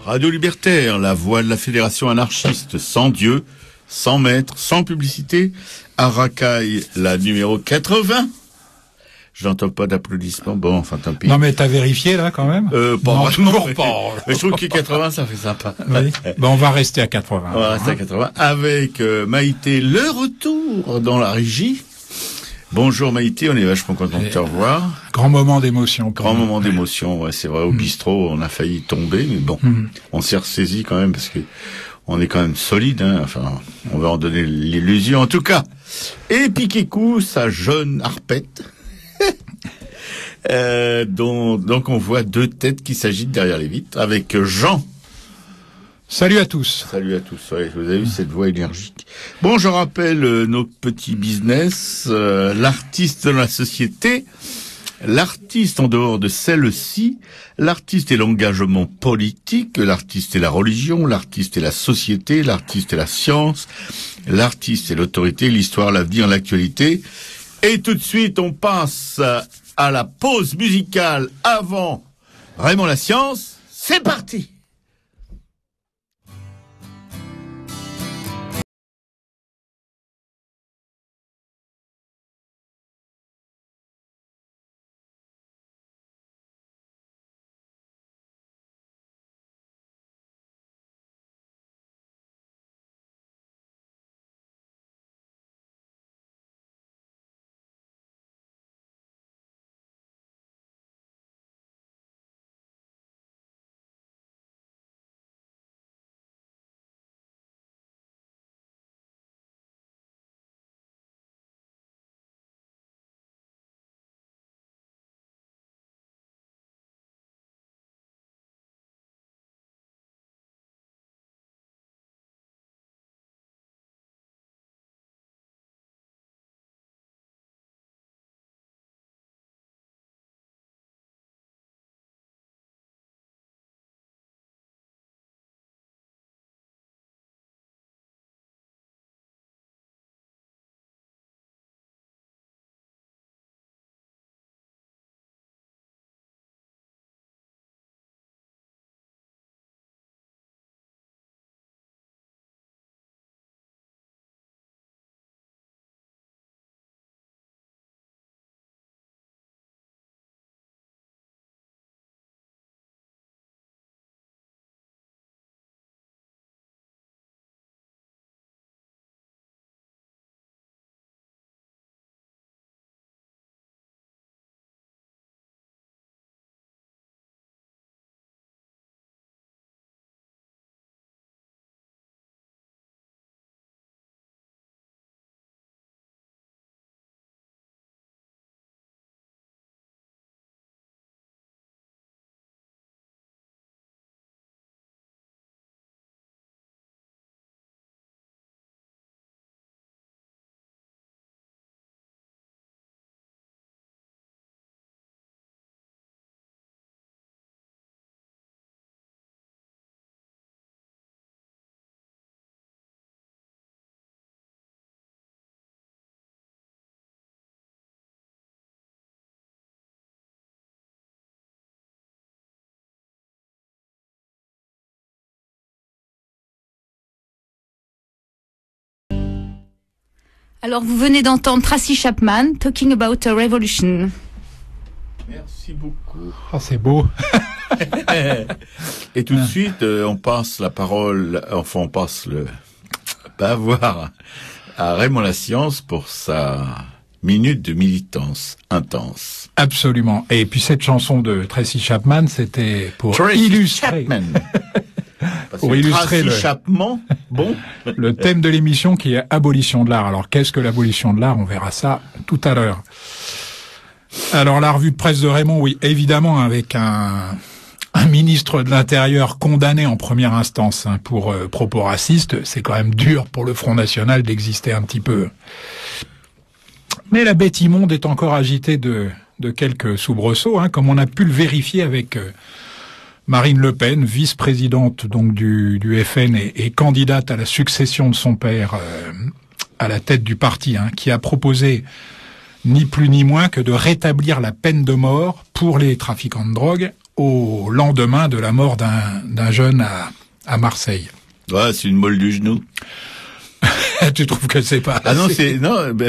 Radio Libertaire, la voix de la fédération anarchiste, sans Dieu, sans maître, sans publicité, à Racaille, la numéro 80. J'entends pas d'applaudissements, bon, enfin tant pis. Non mais t'as vérifié là quand même? Pas non, vraiment, toujours mais, pas. Mais je trouve que 80, ça fait sympa. Oui. Ben, on va rester à 80. On va rester à 80, avec Maïté, le retour dans la régie. Bonjour Maïté, on est vachement content de te revoir. Grand moment d'émotion. Grand moment d'émotion, ouais, c'est vrai, au bistrot, on a failli tomber, mais bon, on s'est ressaisi quand même, parce que on est quand même solide, hein, enfin, on va en donner l'illusion en tout cas. Et Piquécou, sa jeune arpette, donc on voit deux têtes qui s'agitent derrière les vitres, avec Jean. Salut à tous. Salut à tous, ouais, vous avez vu cette voix énergique. Bon, je rappelle nos petits business, l'artiste dans la société, l'artiste en dehors de celle-ci, l'artiste est l'engagement politique, l'artiste est la religion, l'artiste est la société, l'artiste est la science, l'artiste est l'autorité, l'histoire, l'avenir, l'actualité. Et tout de suite, on passe à la pause musicale avant Raymond la science. C'est parti! Alors, vous venez d'entendre Tracy Chapman, Talking About a Revolution. Merci beaucoup. Oh, c'est beau. Et tout de suite, on passe la parole, enfin on passe le bavoir à Raymond la science pour sa minute de militance intense. Absolument. Et puis cette chanson de Tracy Chapman, c'était pour illustrer... Pour illustrer le thème de l'émission qui est abolition de l'art. Alors qu'est-ce que l'abolition de l'art? On verra ça tout à l'heure. Alors la revue de presse de Raymond, oui, évidemment avec un ministre de l'Intérieur condamné en première instance pour propos racistes, c'est quand même dur pour le Front National d'exister un petit peu. Mais la bête immonde est encore agitée de quelques soubresauts, comme on a pu le vérifier avec Marine Le Pen, vice-présidente donc du FN et candidate à la succession de son père à la tête du parti, qui a proposé ni plus ni moins que de rétablir la peine de mort pour les trafiquants de drogue au lendemain de la mort d'un jeune à Marseille. Ouais, c'est une molle du genou. Tu trouves que c'est pas... Ah non,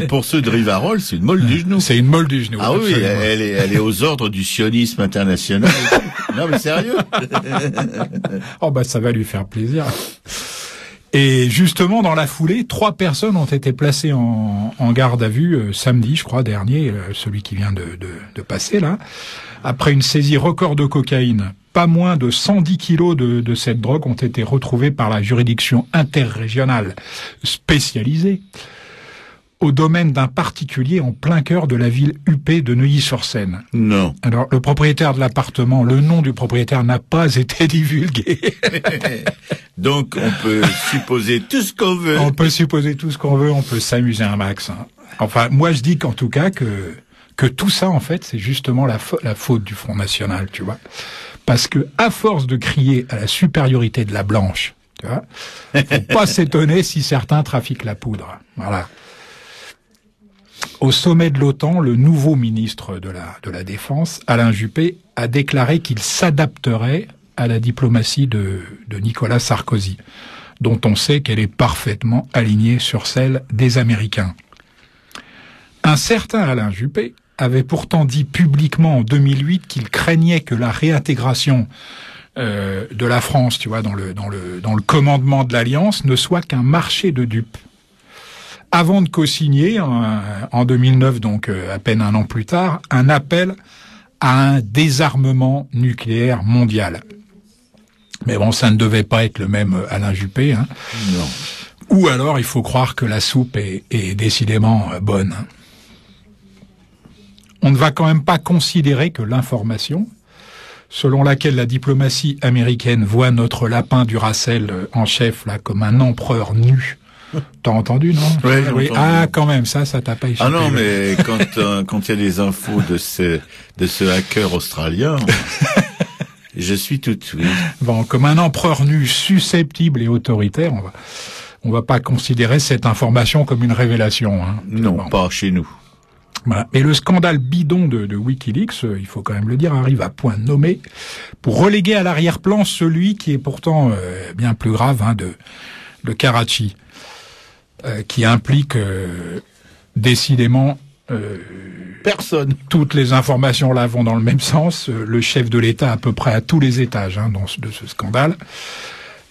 pour ceux de Rivarol, c'est une molle du genou. C'est une molle du genou. Ah oui, elle est aux ordres du sionisme international. Non, mais sérieux. Oh bah ça va lui faire plaisir. Et justement, dans la foulée, 3 personnes ont été placées en garde à vue samedi, je crois, dernier, celui qui vient de passer là, après une saisie record de cocaïne. Pas moins de 110 kilos de cette drogue ont été retrouvés par la juridiction interrégionale spécialisée au domaine d'un particulier en plein cœur de la ville huppée de Neuilly-sur-Seine. Non. Alors, le propriétaire de l'appartement, le nom du propriétaire n'a pas été divulgué. Donc, on peut supposer tout ce qu'on veut. On peut supposer tout ce qu'on veut, on peut s'amuser un max. Hein. Enfin, moi, je dis qu'en tout cas, que tout ça, en fait, c'est justement la faute du Front National, tu vois. Parce que, à force de crier à la supériorité de la blanche, tu vois, faut pas s'étonner si certains trafiquent la poudre. Voilà. Au sommet de l'OTAN, le nouveau ministre de la Défense, Alain Juppé, a déclaré qu'il s'adapterait à la diplomatie de Nicolas Sarkozy, dont on sait qu'elle est parfaitement alignée sur celle des Américains. Un certain Alain Juppé avait pourtant dit publiquement en 2008 qu'il craignait que la réintégration de la France, tu vois, dans le commandement de l'Alliance, ne soit qu'un marché de dupes. Avant de co-signer, en 2009, donc à peine un an plus tard, un appel à un désarmement nucléaire mondial. Mais bon, ça ne devait pas être le même Alain Juppé. Hein. Non. Ou alors, il faut croire que la soupe est décidément bonne. On ne va quand même pas considérer que l'information, selon laquelle la diplomatie américaine voit notre lapin Duracell en chef là comme un empereur nu. T'as entendu, non? Ouais, j'ai oui. entendu. Ah, quand même, ça t'a pas échappé. Ah non, mais quand il y a des infos de ce hacker australien, je suis tout oui. Bon, comme un empereur nu susceptible et autoritaire, on va pas considérer cette information comme une révélation. Hein. Non, bon. pas chez nous. Voilà. Mais le scandale bidon de WikiLeaks, il faut quand même le dire, arrive à point nommé pour reléguer à l'arrière-plan celui qui est pourtant bien plus grave, hein, de Karachi, qui implique décidément personne. Toutes les informations là vont dans le même sens. Le chef de l'État à peu près à tous les étages hein, de ce scandale.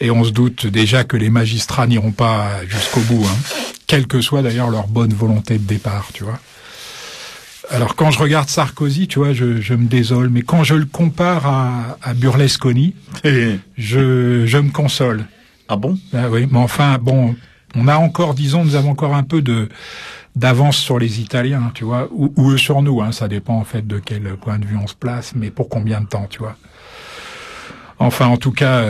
Et on se doute déjà que les magistrats n'iront pas jusqu'au bout, hein, quelle que soit d'ailleurs leur bonne volonté de départ, tu vois. Alors quand je regarde Sarkozy, tu vois, je me désole, mais quand je le compare à Berlusconi, je me console. Ah bon? Ah oui, mais enfin, bon, on a encore, disons, nous avons encore un peu d'avance sur les Italiens, tu vois, ou eux sur nous, hein, ça dépend en fait de quel point de vue on se place, mais pour combien de temps, tu vois. Enfin, en tout cas,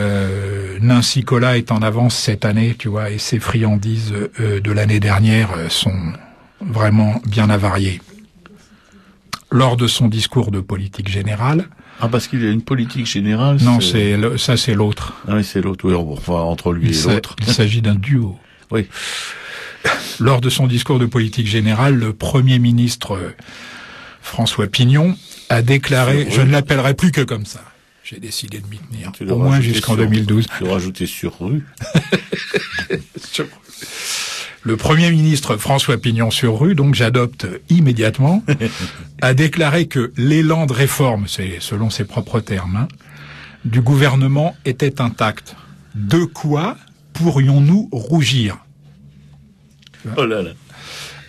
Nancy Colas est en avance cette année, tu vois, et ses friandises de l'année dernière sont vraiment bien avariées. Lors de son discours de politique générale... Ah, parce qu'il y a une politique générale? Non, ça c'est l'autre. Ah oui, c'est l'autre, oui, enfin, entre lui et l'autre. Il s'agit d'un duo. Oui. Lors de son discours de politique générale, le Premier ministre François Pignon a déclaré « Je ne l'appellerai plus que comme ça ». J'ai décidé de m'y tenir, au moins jusqu'en 2012. Tu dois rajouter sur rue. Le Premier ministre François Pignon-sur-Rue, donc j'adopte immédiatement, a déclaré que l'élan de réforme, c'est selon ses propres termes, hein, du gouvernement était intact. De quoi pourrions-nous rougir? Oh là là.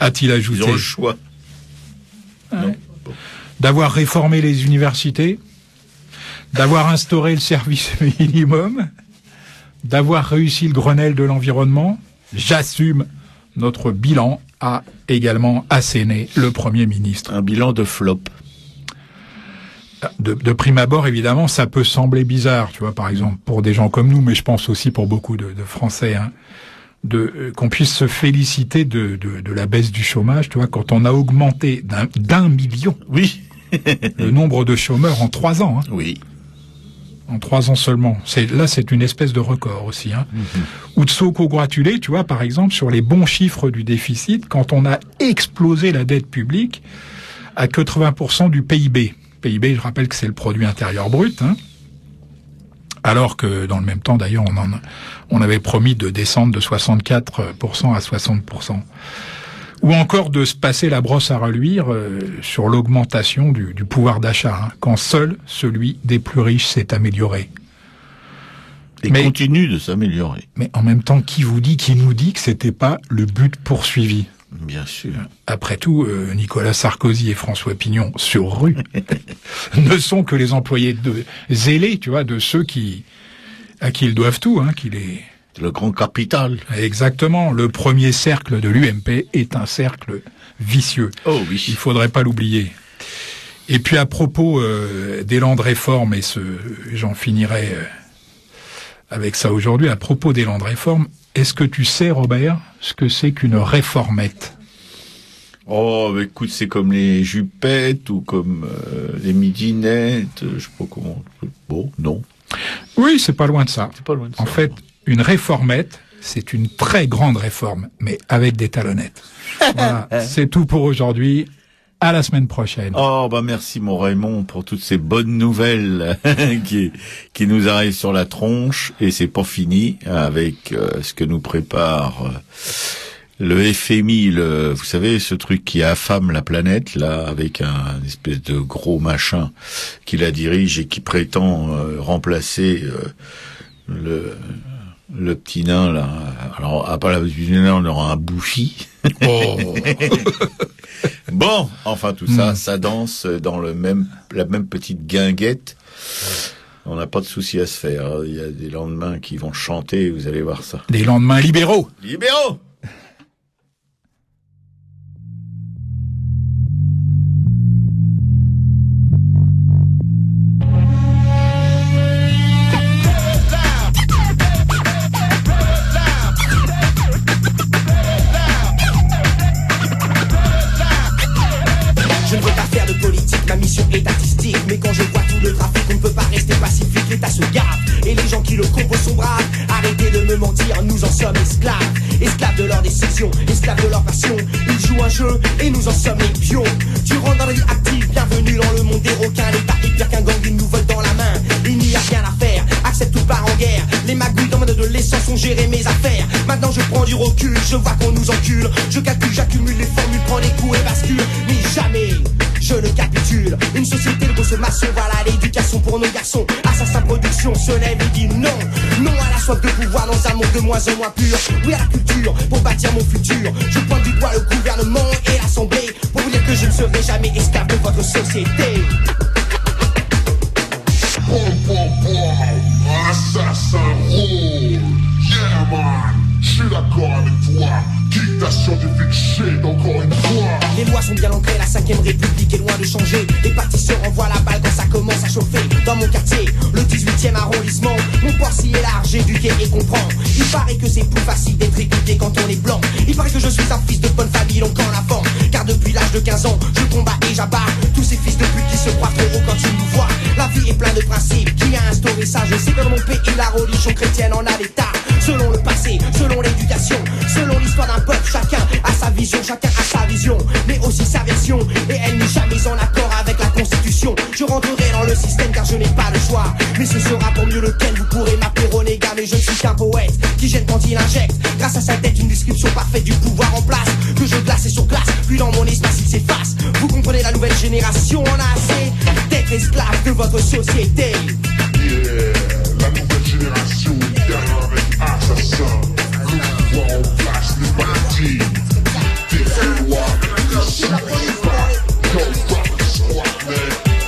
A-t-il ajouté. Ils ont le choix. Ouais. Non. Bon. D'avoir réformé les universités, d'avoir instauré le service minimum, d'avoir réussi le Grenelle de l'environnement. J'assume. Notre bilan a également asséné le Premier ministre. Un bilan de flop. De prime abord, évidemment, ça peut sembler bizarre, tu vois, par exemple, pour des gens comme nous, mais je pense aussi pour beaucoup de Français, hein, qu'on puisse se féliciter de la baisse du chômage, tu vois, quand on a augmenté d'un million oui. le nombre de chômeurs en 3 ans. Hein. Oui. En 3 ans seulement. Là, c'est une espèce de record aussi. Hein. Ou de s'auto-congratuler, tu vois, par exemple, sur les bons chiffres du déficit, quand on a explosé la dette publique à 80% du PIB. PIB, je rappelle que c'est le produit intérieur brut, hein. Alors que dans le même temps, d'ailleurs, on avait promis de descendre de 64% à 60%. Ou encore de se passer la brosse à reluire sur l'augmentation du pouvoir d'achat, hein, quand seul celui des plus riches s'est amélioré. Et continue de s'améliorer. Mais en même temps, qui nous dit que c'était pas le but poursuivi? Bien sûr. Après tout, Nicolas Sarkozy et François Pignon sur rue ne sont que les employés zélés, tu vois, de ceux à qui ils doivent tout, hein, le grand capital. Exactement. Le premier cercle de l'UMP est un cercle vicieux. Oh oui. Il faudrait pas l'oublier. Et puis à propos d'élan de réforme, et j'en finirai avec ça aujourd'hui, à propos d'élan de réforme, est-ce que tu sais, Robert, ce que c'est qu'une réformette? Oh, bah, écoute, c'est comme les jupettes ou comme les midinettes, je sais pas comment. Bon, non. Oui, c'est pas loin de ça. C'est pas loin de ça. En fait, une réformette, c'est une très grande réforme, mais avec des talonnettes. Voilà, c'est tout pour aujourd'hui. À la semaine prochaine. Oh, bah merci mon Raymond pour toutes ces bonnes nouvelles qui nous arrivent sur la tronche. Et c'est pas fini avec ce que nous prépare le FMI, vous savez, ce truc qui affame la planète, là, avec un espèce de gros machin qui la dirige et qui prétend remplacer le petit nain, là. Alors, à part la petite nain, on aura un bouffi. Oh. Bon, enfin, tout ça, ça danse dans la même petite guinguette. On n'a pas de souci à se faire. Il y a des lendemains qui vont chanter, vous allez voir ça. Des lendemains libéraux. Libéraux! Mais quand je vois tout le trafic, on ne peut pas rester pacifique. L'État se gave et les gens qui le composent sont braves. Arrêtez de me mentir, nous en sommes esclaves. Esclaves de leurs décisions, esclaves de leur passion. Ils jouent un jeu et nous en sommes les pions. Tu rentres dans la vie active, bienvenue dans le monde des requins. L'État est pire qu'un gang, ils nous volent dans la main. Il n'y a rien à faire, accepte tout part en guerre. Les magouilles dans de l'essence ont géré mes affaires. Maintenant je prends du recul, je vois qu'on nous encule. Je calcule, j'accumule les formules, prends des coups et bascule. Mais jamais je ne capitule. Une société de consommation, voilà l'éducation pour nos garçons. Assassin Production se lève et dit non. Non à la soif de pouvoir dans un monde de moins en moins pur. Oui à la culture pour bâtir mon futur. Je pointe du doigt le gouvernement et l'assemblée pour vous dire que je ne serai jamais esclave de votre société. Assassin rôle. Yeah man, je suis d'accord avec toi. Dictation du budget d'encore une fois. Les lois sont bien ancrées, la 5ème République est loin de changer. Les partis se renvoient la balle quand ça commence à chauffer. Dans mon quartier, le 18e arrondissement, mon port s'y élarge, éduqué et comprend. Il paraît que c'est plus facile d'être écouté quand on est blanc. Il paraît que je suis un fils de bonne famille, donc en avant. Car depuis l'âge de 15 ans, je combats et j'abats tous ces fils de pute qui se croient trop haut quand ils nous voient. La vie est pleine de principes, qui a instauré ça? Je sais que dans mon pays, la religion chrétienne en a l'état. Selon le passé, selon l'éducation, selon l'histoire d'un peuple, chacun a sa vision, chacun a sa vision, mais aussi sa version, et elle n'est jamais en accord avec la Constitution. Je rentrerai dans le système car je n'ai pas le choix, mais ce sera pour mieux lequel vous pourrez m'appeler renégat. Mais je ne suis qu'un poète qui gêne quand il injecte, grâce à sa tête, une description parfaite du pouvoir en place, que je glace et sur glace, puis dans mon espace il s'efface. Vous comprenez, la nouvelle génération en a assez d'être esclave de votre société. Yeah, la nouvelle génération vient avec Assassin. Le pouvoir en place n'est pas actif. Des lois, des sous, pas. Yo, rock, squat, man.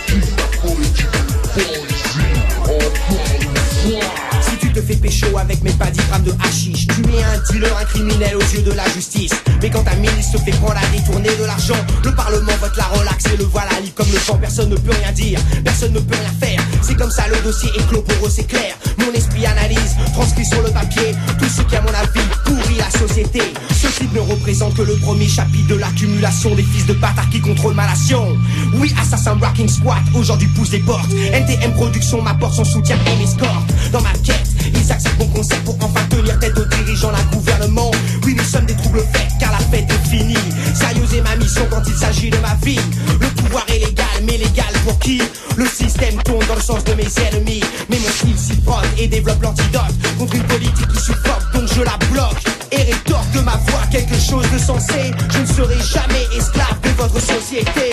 Vive la politique, poésie, encore une fois. Si tu te fais pécho avec mes pas 10 grammes de hashish, tu es un dealer, un criminel aux yeux de la justice. Mais quand un ministre se fait prendre à détourner de l'argent, le parlement vote la relax et le voilà libre comme le vent. Personne ne peut rien dire, personne ne peut rien faire. C'est comme ça, le dossier est clos, pour eux c'est clair. Mon esprit analyse, transcrit sur le papier tout ce qui à mon avis pourrit la société. Ce type ne représente que le premier chapitre de l'accumulation des fils de bâtards qui contrôlent ma nation. Oui, Assassin Rocking Squat aujourd'hui pousse des portes. NTM Production m'apporte son soutien et m'escorte. Dans ma quête, ils acceptent mon concept pour enfin tenir tête aux dirigeants d'un gouvernement. Oui, nous sommes des troubles faits car la fête est fini. Sérieuse ma mission quand il s'agit de ma vie. Le pouvoir est légal, mais légal pour qui? Le système tourne dans le sens de mes ennemis. Mais mon style s'y frotte et développe l'antidote contre une politique qui suffoque, donc je la bloque. Et rétorque de ma voix quelque chose de sensé. Je ne serai jamais esclave de votre société.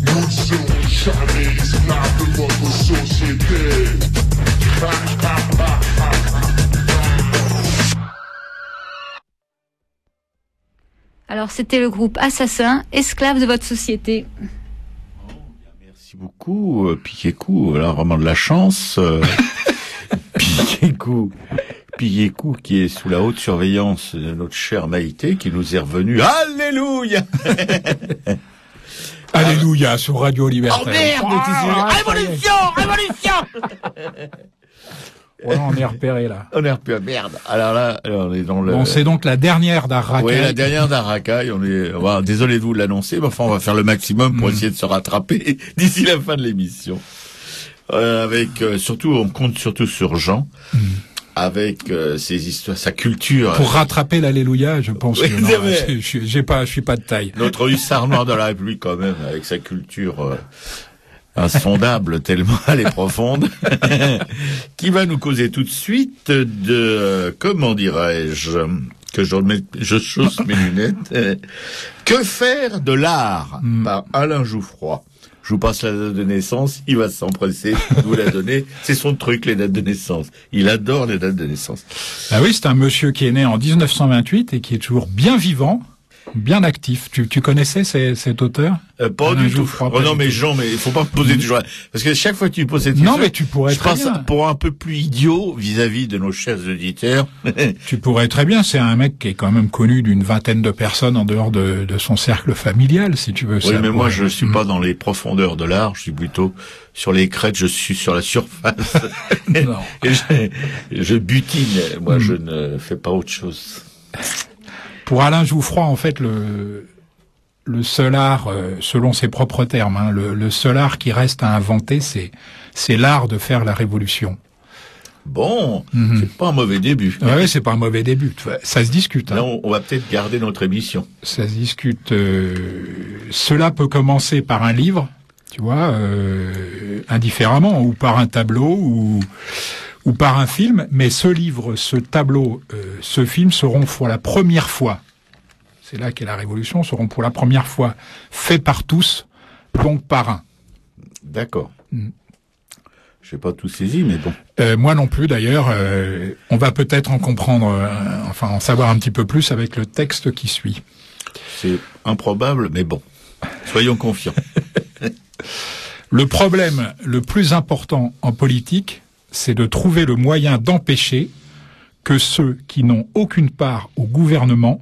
Nous ne serons jamais esclaves de votre société. Alors c'était le groupe Assassin, esclave de votre société. Merci beaucoup, Piquet-Cou. Là, vraiment de la chance. Piquet-Cou qui est sous la haute surveillance de notre chère Maïté, qui nous est revenu. Alléluia. Alléluia sur Radio Libertaire. Oh merde, révolution. Ouais, on est repéré là. On est repéré, merde. Alors là, on est dans le... Bon, c'est donc la dernière d'Arracaille. Oui, la dernière d'Arracaille. Désolé de vous l'annoncer, mais enfin, on va faire le maximum pour essayer de se rattraper d'ici la fin de l'émission. Surtout, on compte surtout sur Jean. Avec ses histoires, sa culture. Pour rattraper l'Alléluia, je pense que non, je suis pas de taille. Notre hussard noir de la République, quand même, avec sa culture insondable, tellement elle est profonde, qui va nous causer tout de suite de, comment dirais-je, que je chausse mes lunettes. Que faire de l'art par Alain Jouffroy. Je vous passe la date de naissance, il va s'empresser de vous la donner. C'est son truc, les dates de naissance. Il adore les dates de naissance. Ah oui, c'est un monsieur qui est né en 1928 et qui est toujours bien vivant, bien actif. Tu connaissais cet auteur? Pas du tout. Non, mais Jean, mais il faut pas me poser toujours... Parce que chaque fois que tu poses cette question... Non, mais tu pourrais très bien. Je pense pour un peu plus idiot vis-à-vis de nos chers auditeurs. Tu pourrais très bien. C'est un mec qui est quand même connu d'une vingtaine de personnes en dehors de son cercle familial, si tu veux. Oui, mais moi, je suis pas dans les profondeurs de l'art. Je suis plutôt sur les crêtes. Je suis sur la surface. Non. Et je butine. Moi, je ne fais pas autre chose. Pour Alain Jouffroy, en fait, le seul art, selon ses propres termes, le seul art qui reste à inventer, c'est l'art de faire la révolution. Bon, c'est pas un mauvais début. Ouais, c'est pas un mauvais début. Ça se discute. Là, on va peut-être garder notre émission. Ça se discute. Cela peut commencer par un livre, tu vois, indifféremment, ou par un tableau, ou par un film, mais ce livre, ce tableau, ce film seront pour la première fois, c'est là qu'est la révolution, seront pour la première fois faits par tous, donc par un. D'accord. Je n'ai pas tout saisi, mais bon. Moi non plus, d'ailleurs. On va peut-être en comprendre, en savoir un petit peu plus avec le texte qui suit. C'est improbable, mais bon. Soyons confiants. Le problème le plus important en politique, c'est de trouver le moyen d'empêcher que ceux qui n'ont aucune part au gouvernement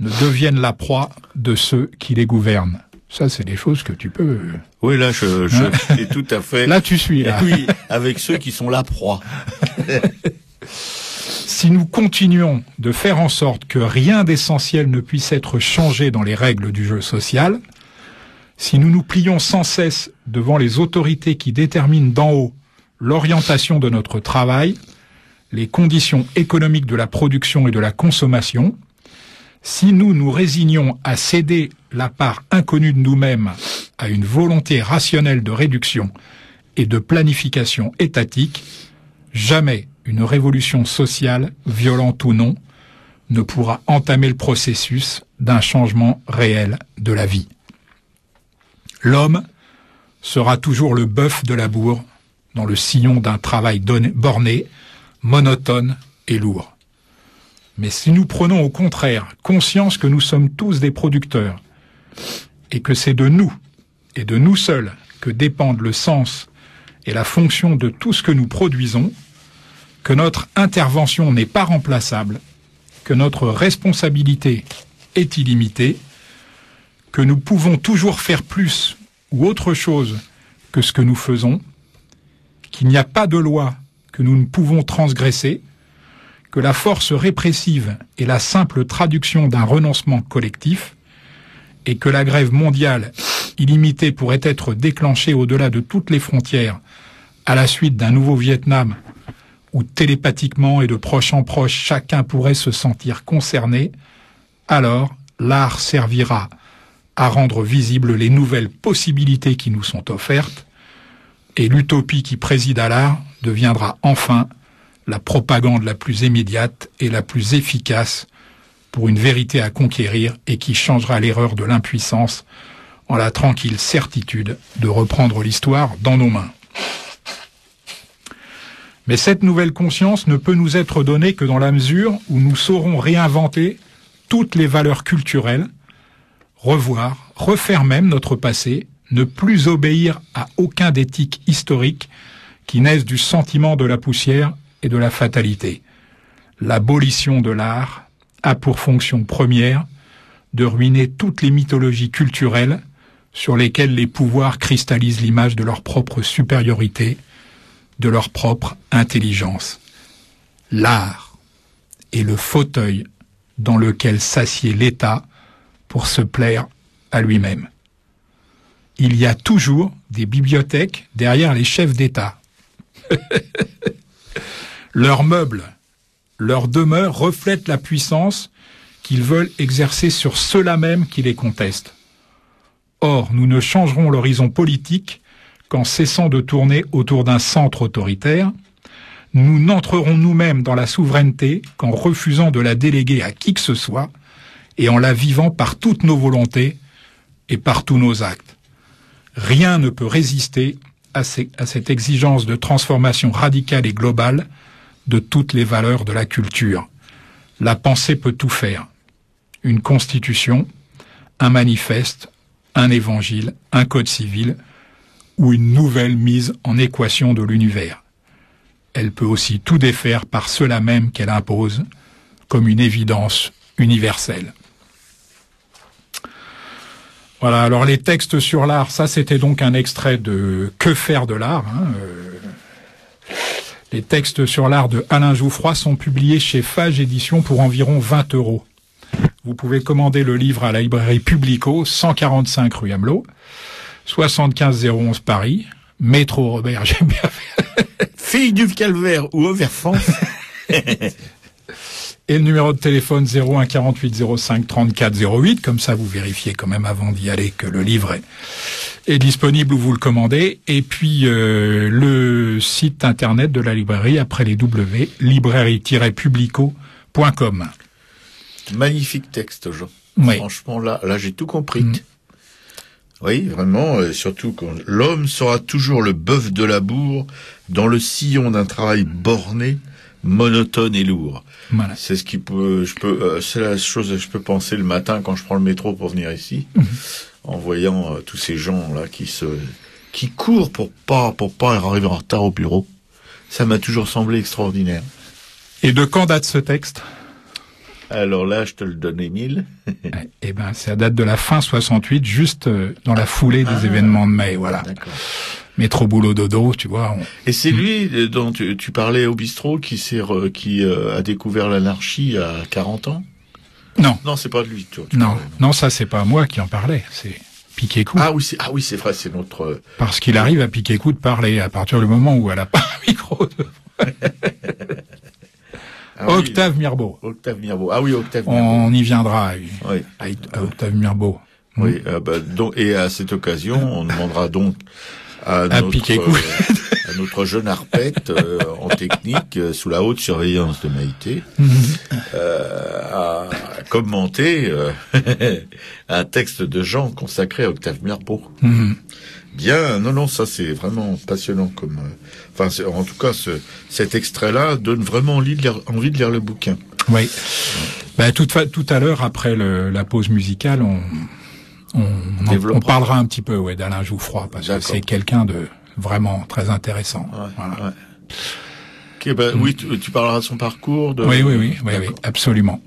ne deviennent la proie de ceux qui les gouvernent. Ça, c'est des choses que tu peux... Oui, là, je suis tout à fait... Là, tu suis, là. Oui, avec ceux qui sont la proie. Si nous continuons de faire en sorte que rien d'essentiel ne puisse être changé dans les règles du jeu social, si nous nous plions sans cesse devant les autorités qui déterminent d'en haut l'orientation de notre travail, les conditions économiques de la production et de la consommation, si nous nous résignons à céder la part inconnue de nous-mêmes à une volonté rationnelle de réduction et de planification étatique, jamais une révolution sociale, violente ou non, ne pourra entamer le processus d'un changement réel de la vie. L'homme sera toujours le bœuf de labour dans le sillon d'un travail borné, monotone et lourd. Mais si nous prenons au contraire conscience que nous sommes tous des producteurs et que c'est de nous et de nous seuls que dépendent le sens et la fonction de tout ce que nous produisons, que notre intervention n'est pas remplaçable, que notre responsabilité est illimitée, que nous pouvons toujours faire plus ou autre chose que ce que nous faisons, qu'il n'y a pas de loi que que nous ne pouvons transgresser, que la force répressive est la simple traduction d'un renoncement collectif, et que la grève mondiale illimitée pourrait être déclenchée au-delà de toutes les frontières à la suite d'un nouveau Vietnam où télépathiquement et de proche en proche chacun pourrait se sentir concerné, alors l'art servira à rendre visibles les nouvelles possibilités qui nous sont offertes, et l'utopie qui préside à l'art deviendra enfin la propagande la plus immédiate et la plus efficace pour une vérité à conquérir et qui changera l'erreur de l'impuissance en la tranquille certitude de reprendre l'histoire dans nos mains. Mais cette nouvelle conscience ne peut nous être donnée que dans la mesure où nous saurons réinventer toutes les valeurs culturelles, revoir, refaire même notre passé, ne plus obéir à aucun d'éthique historique qui naisse du sentiment de la poussière et de la fatalité. L'abolition de l'art a pour fonction première de ruiner toutes les mythologies culturelles sur lesquelles les pouvoirs cristallisent l'image de leur propre supériorité, de leur propre intelligence. L'art est le fauteuil dans lequel s'assied l'État pour se plaire à lui-même. Il y a toujours des bibliothèques derrière les chefs d'État. Leurs meubles, leurs demeures reflètent la puissance qu'ils veulent exercer sur ceux-là même qui les contestent. Or, nous ne changerons l'horizon politique qu'en cessant de tourner autour d'un centre autoritaire. Nous n'entrerons nous-mêmes dans la souveraineté qu'en refusant de la déléguer à qui que ce soit et en la vivant par toutes nos volontés et par tous nos actes. Rien ne peut résister à cette exigence de transformation radicale et globale de toutes les valeurs de la culture. La pensée peut tout faire. Une constitution, un manifeste, un évangile, un code civil ou une nouvelle mise en équation de l'univers. Elle peut aussi tout défaire par cela même qu'elle impose, comme une évidence universelle. Voilà, alors les textes sur l'art, ça c'était donc un extrait de Que faire de l'art. Les textes sur l'art de Alain Jouffroy sont publiés chez Fage Éditions pour environ 20 €. Vous pouvez commander le livre à la librairie Publico, 145 rue Amelot, 75 011 Paris, métro Robert, j'aime bien faire. Fille du Calvaire ou Auverfance. Et le numéro de téléphone 01 48 05 34 08, comme ça vous vérifiez quand même avant d'y aller que le livre est disponible ou vous le commandez. Et puis le site internet de la librairie après les W, librairie-publico.com. Magnifique texte, Jean. Oui. Franchement, là j'ai tout compris. Oui, vraiment, surtout quand l'homme sera toujours le bœuf de labour dans le sillon d'un travail borné, monotone et lourd. Voilà. C'est ce qui peut, c'est la chose que je peux penser le matin quand je prends le métro pour venir ici, en voyant tous ces gens là qui courent pour pas arriver en retard au bureau. Ça m'a toujours semblé extraordinaire. Et de quand date ce texte? Alors là, je te le donne, Émile. Eh ben, ça date de la fin 68, juste dans la foulée des événements de mai, voilà. D'accord. Métro boulot dodo, tu vois. Et c'est lui dont tu parlais au bistrot qui a découvert l'anarchie à 40 ans? Non. Non, c'est pas de lui, toi. Non, ça c'est pas moi qui en parlais, c'est Piquet-Coup. Ah oui, c'est vrai, c'est notre... Parce qu'il arrive à Piquet-Coup de parler à partir du moment où elle a pas un micro de... Octave Mirbeau. Octave Mirbeau. Ah oui, Octave Mirbeau. On y viendra oui. à Octave Mirbeau. Oui, donc, et à cette occasion, on demandera donc à notre jeune arpette en technique, sous la haute surveillance de Maïté, à commenter un texte de Jean consacré à Octave Mirbeau. Bien, non, ça c'est vraiment passionnant comme... en tout cas, cet extrait-là donne vraiment envie de lire le bouquin. Oui. Tout à l'heure, après la pause musicale, on parlera un petit peu d'Alain Jouffroy, parce que c'est quelqu'un de vraiment très intéressant. Ouais, voilà. Ouais. Okay, oui, tu parleras de son parcours. Oui, absolument.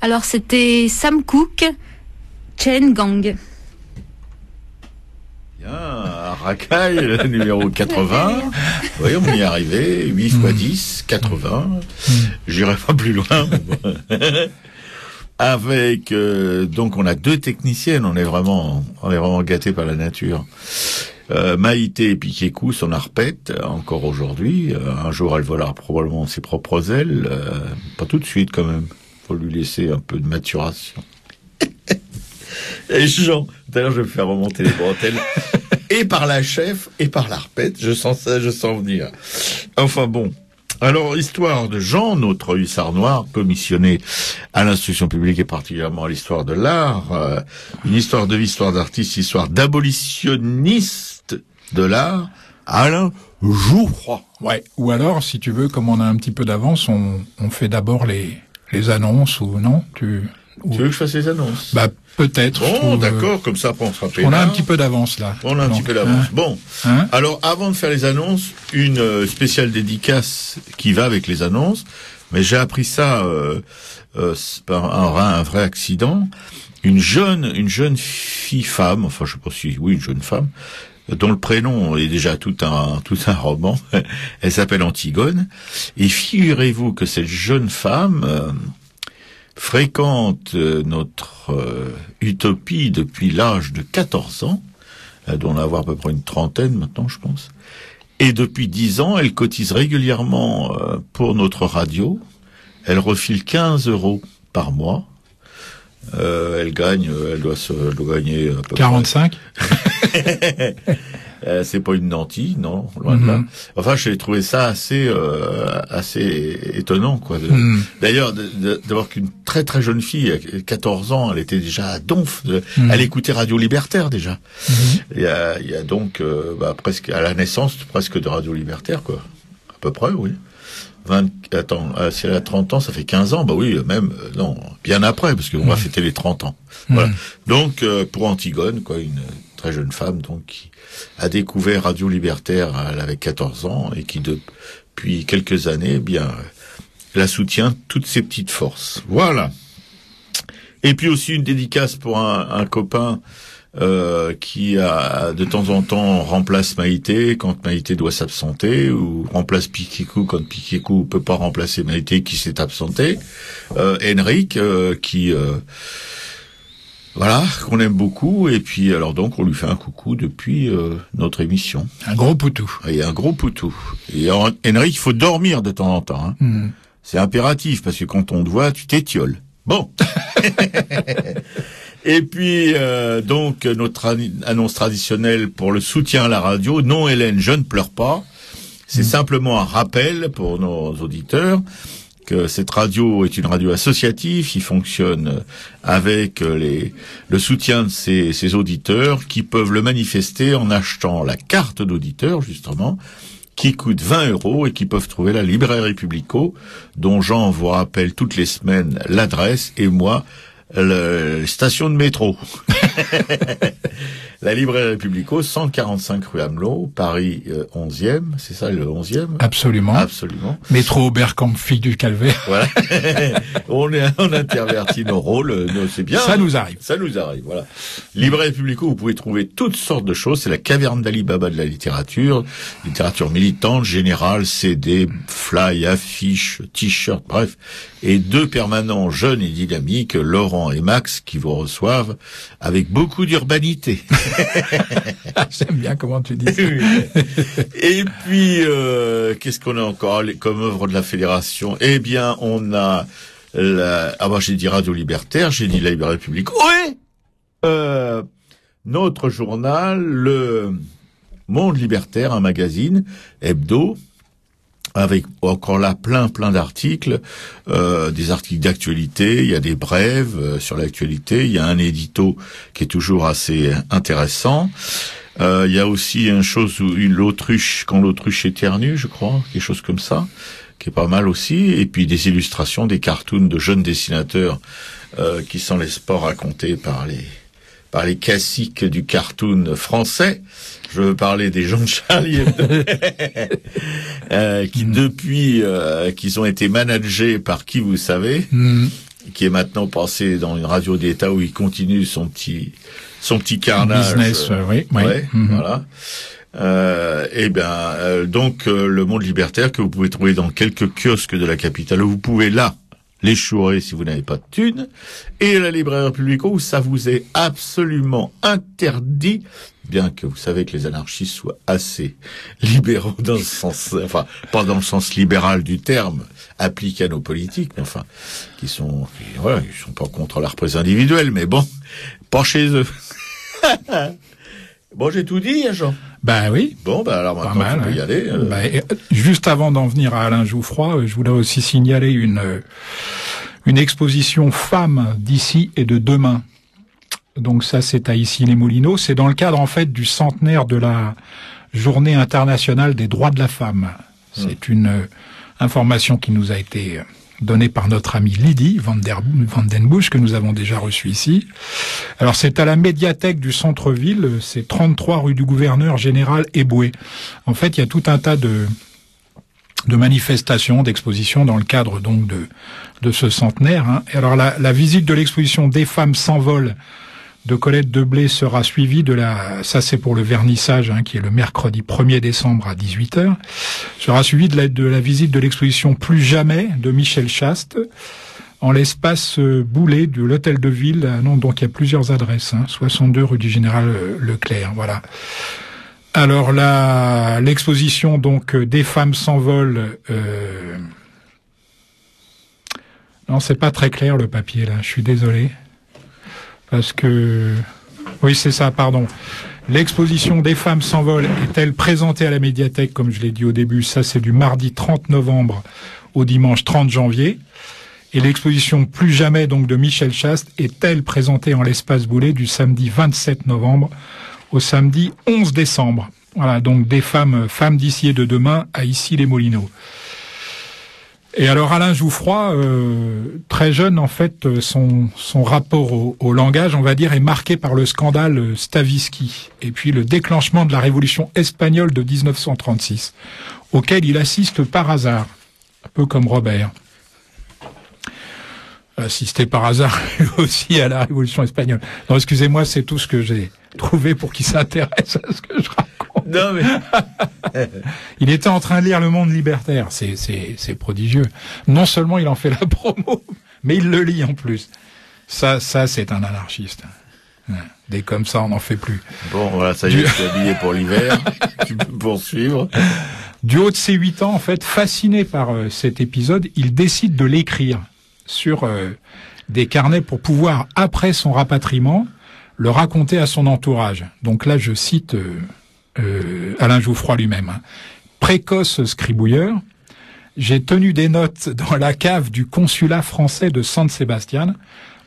Alors c'était Sam Cooke, Chain Gang. Bien, Racaille, numéro 80. Oui, on y est arrivé. 8 x 10, 80. J'irai pas plus loin. Avec, donc on a 2 techniciennes, on est vraiment gâtés par la nature. Maïté Piquécou, son arpette, encore aujourd'hui. Un jour, elle volera probablement ses propres ailes. Pas tout de suite, quand même. Faut lui laisser un peu de maturation. Et Jean, d'ailleurs, je vais me faire remonter les bretelles. Et par la chef, et par l'arpette. Je sens ça, je sens venir. Enfin bon. Alors, histoire de Jean, notre hussard noir, commissionné à l'instruction publique et particulièrement à l'histoire de l'art, une histoire de vie, histoire d'artiste, histoire d'abolitionniste de l'art, Alain Jouffroy. Ouais. Ou alors, si tu veux, comme on a un petit peu d'avance, on fait d'abord les annonces ou non? Tu veux que je fasse les annonces? Bah, peut-être. Bon, d'accord, comme ça, on sera on a un petit peu d'avance, là. On a un petit peu d'avance. Bon. Alors, avant de faire les annonces, une spéciale dédicace qui va avec les annonces. Mais j'ai appris ça, par un vrai accident. Une jeune femme, enfin, je sais pas si, oui, une jeune femme, dont le prénom est déjà tout un roman. Elle s'appelle Antigone. Et figurez-vous que cette jeune femme, fréquente notre utopie depuis l'âge de 14 ans, elle doit en avoir à peu près une trentaine maintenant, je pense. Et depuis 10 ans, elle cotise régulièrement pour notre radio. Elle refile 15 € par mois. Elle doit gagner à peu 45. C'est pas une nantie, non, loin de là. Enfin, j'ai trouvé ça assez étonnant, quoi. D'ailleurs, d'avoir qu'une très très jeune fille, à 14 ans, elle était déjà à Donf. Elle écoutait Radio Libertaire déjà. Il y a donc presque à la naissance presque de Radio Libertaire, quoi. À peu près, oui. Si elle a 30 ans, ça fait 15 ans, bah oui, même, non, bien après, parce qu'on va fêter les 30 ans. Voilà. Donc, pour Antigone, quoi, une très jeune femme, donc, qui a découvert Radio Libertaire, elle avait 14 ans, et qui, depuis quelques années, eh bien, la soutient toutes ses petites forces. Voilà. Et puis aussi une dédicace pour un copain, qui de temps en temps remplace Maïté quand Maïté doit s'absenter, ou remplace Piquécou quand Piquécou peut pas remplacer Maïté qui s'est absenté. Henrik, qui voilà, qu'on aime beaucoup, et puis alors donc on lui fait un coucou depuis notre émission. Un gros poutou. Et un gros poutou. Et Henrik, il faut dormir de temps en temps. Hein. C'est impératif, parce que quand on te voit, tu t'étioles. Bon. Et puis, donc, notre annonce traditionnelle pour le soutien à la radio. Non, Hélène, je ne pleure pas. C'est simplement un rappel pour nos auditeurs que cette radio est une radio associative qui fonctionne avec le soutien de ses auditeurs qui peuvent le manifester en achetant la carte d'auditeur, justement, qui coûte 20 € et qui peuvent trouver la librairie Publico, dont Jean vous rappelle toutes les semaines l'adresse et moi, la station de métro. La librairie Publico, 145 rue Amelot, Paris 11e, c'est ça le 11e? Absolument. Absolument. Métro Oberkampf, fille du Calvaire. Voilà. on intervertit nos rôles, c'est bien. Ça nous arrive. Ça nous arrive, voilà. Librairie Publico, vous pouvez trouver toutes sortes de choses. C'est la caverne d'Ali Baba de la littérature militante, générale, CD, fly, affiches, t-shirts, bref. Et 2 permanents jeunes et dynamiques, Laurent et Max, qui vous reçoivent avec beaucoup d'urbanité. J'aime bien comment tu dis ça. Et puis, qu'est-ce qu'on a encore comme œuvre de la fédération? Eh bien, on a j'ai dit Radio Libertaire, j'ai dit la Librairie Publique. Oui! Notre journal, le Monde Libertaire, un magazine hebdo, avec encore là plein d'articles, des articles d'actualité, il y a des brèves sur l'actualité, il y a un édito qui est toujours assez intéressant. Il y a aussi une chose où l'autruche, quand l'autruche éternue, je crois, quelque chose comme ça, qui est pas mal aussi, et puis des illustrations, des cartoons de jeunes dessinateurs qui s'en laissent pas raconter par les classiques du cartoon français. Je veux parler des gens de Charlie Hebdo, qui depuis qu'ils ont été managés par qui vous savez, qui est maintenant passé dans une radio d'État où il continue son petit carnage. Business, oui. Voilà. Donc le Monde libertaire que vous pouvez trouver dans quelques kiosques de la capitale, où vous pouvez là les chourer si vous n'avez pas de thunes, et la librairie Republico où ça vous est absolument interdit, bien que vous savez que les anarchistes soient assez libéraux dans le sens, enfin pas dans le sens libéral du terme appliqué à nos politiques, mais enfin ils sont pas contre la reprise individuelle, mais bon, pas chez eux. Bon, j'ai tout dit, Jean. Ben oui. Bon, alors maintenant, on peut y aller. Juste avant d'en venir à Alain Jouffroy, je voudrais aussi signaler une exposition femmes d'ici et de demain. Donc ça, c'est à Issy-les-Moulineaux. C'est dans le cadre, en fait, du centenaire de la Journée internationale des droits de la femme. C'est une information qui nous a été donnée par notre amie Lydie Van den Busch, que nous avons déjà reçue ici. Alors, c'est à la médiathèque du centre-ville, c'est 33 rue du Gouverneur Général Eboué. En fait, il y a tout un tas de manifestations, d'expositions dans le cadre donc de ce centenaire. Alors, la visite de l'exposition Des femmes s'envolent de Colette Deblé sera suivie ça c'est pour le vernissage, qui est le mercredi 1er décembre à 18h, sera suivie de la visite de l'exposition Plus jamais de Michel Chaste en l'espace Boulet de l'Hôtel de Ville. Donc il y a plusieurs adresses, 62 rue du Général Leclerc, voilà. Alors l'exposition donc Des femmes s'envolent, non, c'est pas très clair le papier là, je suis désolé. Parce que... Oui, c'est ça, pardon. L'exposition Des femmes s'envolent est-elle présentée à la médiathèque, comme je l'ai dit au début, ça c'est du mardi 30 novembre au dimanche 30 janvier. Et l'exposition Plus jamais, donc de Michel Chaste, est-elle présentée en l'espace Boulet du samedi 27 novembre au samedi 11 décembre. Voilà, donc des femmes d'ici et de demain à Issy-les-Moulineaux. Et alors Alain Jouffroy, très jeune en fait, son rapport au langage, on va dire, est marqué par le scandale Stavisky et puis le déclenchement de la révolution espagnole de 1936, auquel il assiste par hasard, un peu comme Robert. Assisté par hasard aussi à la révolution espagnole. Non, excusez-moi, c'est tout ce que j'ai trouvé pour qu'il s'intéresse à ce que je raconte. Non, mais... Il était en train de lire Le Monde libertaire. C'est prodigieux. Non seulement il en fait la promo, mais il le lit en plus. Ça, c'est un anarchiste. Dès comme ça, on n'en fait plus. Bon, voilà, ça y est, je suis habillé pour l'hiver. Tu peux poursuivre. Du haut de ses 8 ans, en fait, fasciné par cet épisode, il décide de l'écrire sur des carnets pour pouvoir, après son rapatriement, le raconter à son entourage. Donc là, je cite Alain Jouffroy lui-même. Précoce scribouilleur, j'ai tenu des notes dans la cave du consulat français de San Sebastián,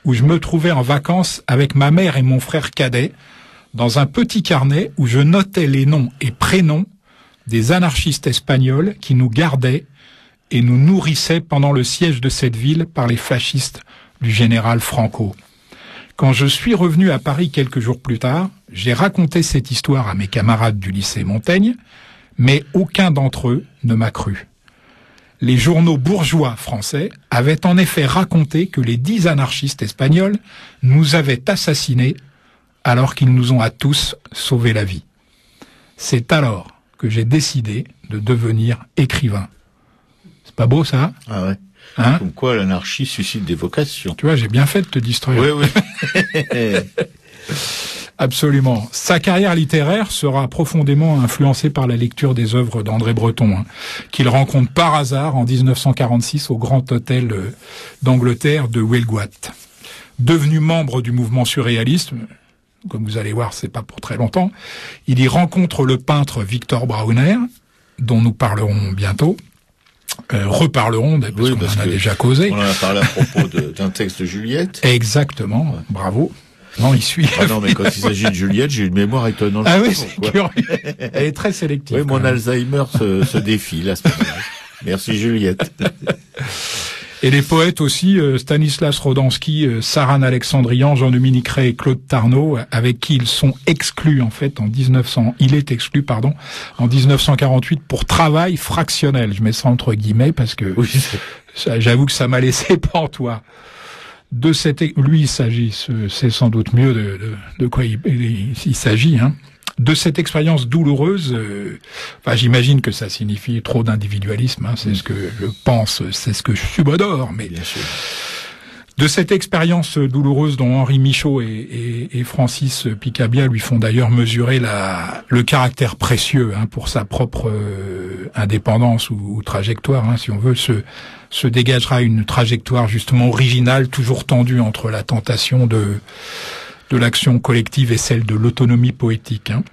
où je me trouvais en vacances avec ma mère et mon frère cadet, dans un petit carnet où je notais les noms et prénoms des anarchistes espagnols qui nous gardaient et nous nourrissaient pendant le siège de cette ville par les fascistes du général Franco. Quand je suis revenu à Paris quelques jours plus tard, j'ai raconté cette histoire à mes camarades du lycée Montaigne, mais aucun d'entre eux ne m'a cru. Les journaux bourgeois français avaient en effet raconté que les 10 anarchistes espagnols nous avaient assassinés alors qu'ils nous ont à tous sauvé la vie. C'est alors que j'ai décidé de devenir écrivain. C'est pas beau, ça? Ah ouais. Comme quoi l'anarchie suscite des vocations. Tu vois, j'ai bien fait de te distraire. Oui, oui. Absolument. Sa carrière littéraire sera profondément influencée par la lecture des œuvres d'André Breton, qu'il rencontre par hasard en 1946 au Grand Hôtel d'Angleterre de Wellgoat. Devenu membre du mouvement surréaliste, comme vous allez voir, c'est pas pour très longtemps, il y rencontre le peintre Victor Brauner, dont nous parlerons bientôt. Reparlerons, parce qu'on en a déjà causé. On en a parlé à propos d'un texte de Juliette. Exactement, ouais. Bravo. Non, il suit. Ah non, mais quand il s'agit de Juliette, j'ai une mémoire étonnante. Ah oui, c'est curieux. Elle est très sélective. Oui, mon Alzheimer se défile à ce moment-là. Merci Juliette. Et les poètes aussi, Stanislas Rodansky, Saran Alexandrian, Jean-Dominique Ray et Claude Tarnot, avec qui ils sont exclus en fait il est exclu en 1948 pour travail fractionnel. Je mets ça entre guillemets parce que j'avoue que ça m'a laissé pantois. Lui, il s'agit, c'est sans doute mieux de quoi il s'agit, hein. De cette expérience douloureuse, j'imagine que ça signifie trop d'individualisme, hein, c'est ce que je pense, c'est ce que je subodore, mais bien sûr. De cette expérience douloureuse dont Henri Michaud et Francis Picabia lui font d'ailleurs mesurer le caractère précieux, hein, pour sa propre indépendance ou trajectoire, hein, si on veut, se dégagera une trajectoire justement originale, toujours tendue entre la tentation de l'action collective et celle de l'autonomie poétique, hein.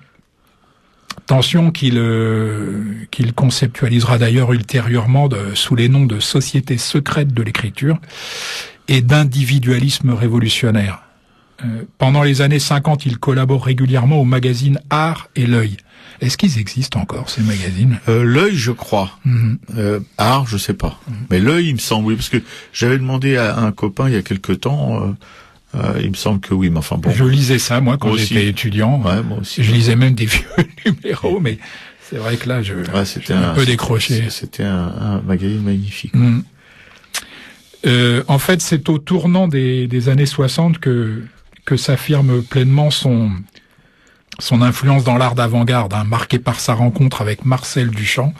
Tension qu'il conceptualisera d'ailleurs ultérieurement sous les noms de société secrète de l'écriture et d'individualisme révolutionnaire. Pendant les années 50, il collabore régulièrement au magazine Art et L'Œil. Est-ce qu'ils existent encore, ces magazines? L'Œil, je crois. Art, je sais pas. Mais L'Œil, il me semble, oui, parce que j'avais demandé à un copain il y a quelque temps... il me semble que oui, mais enfin bon. Je lisais ça, moi, quand j'étais étudiant. Ouais, moi aussi. Je lisais même des vieux numéros, mais c'est vrai que là, c'était un peu décroché. C'était un magazine magnifique. En fait, c'est au tournant des années 60 que s'affirme pleinement son influence dans l'art d'avant-garde, hein, marqué par sa rencontre avec Marcel Duchamp.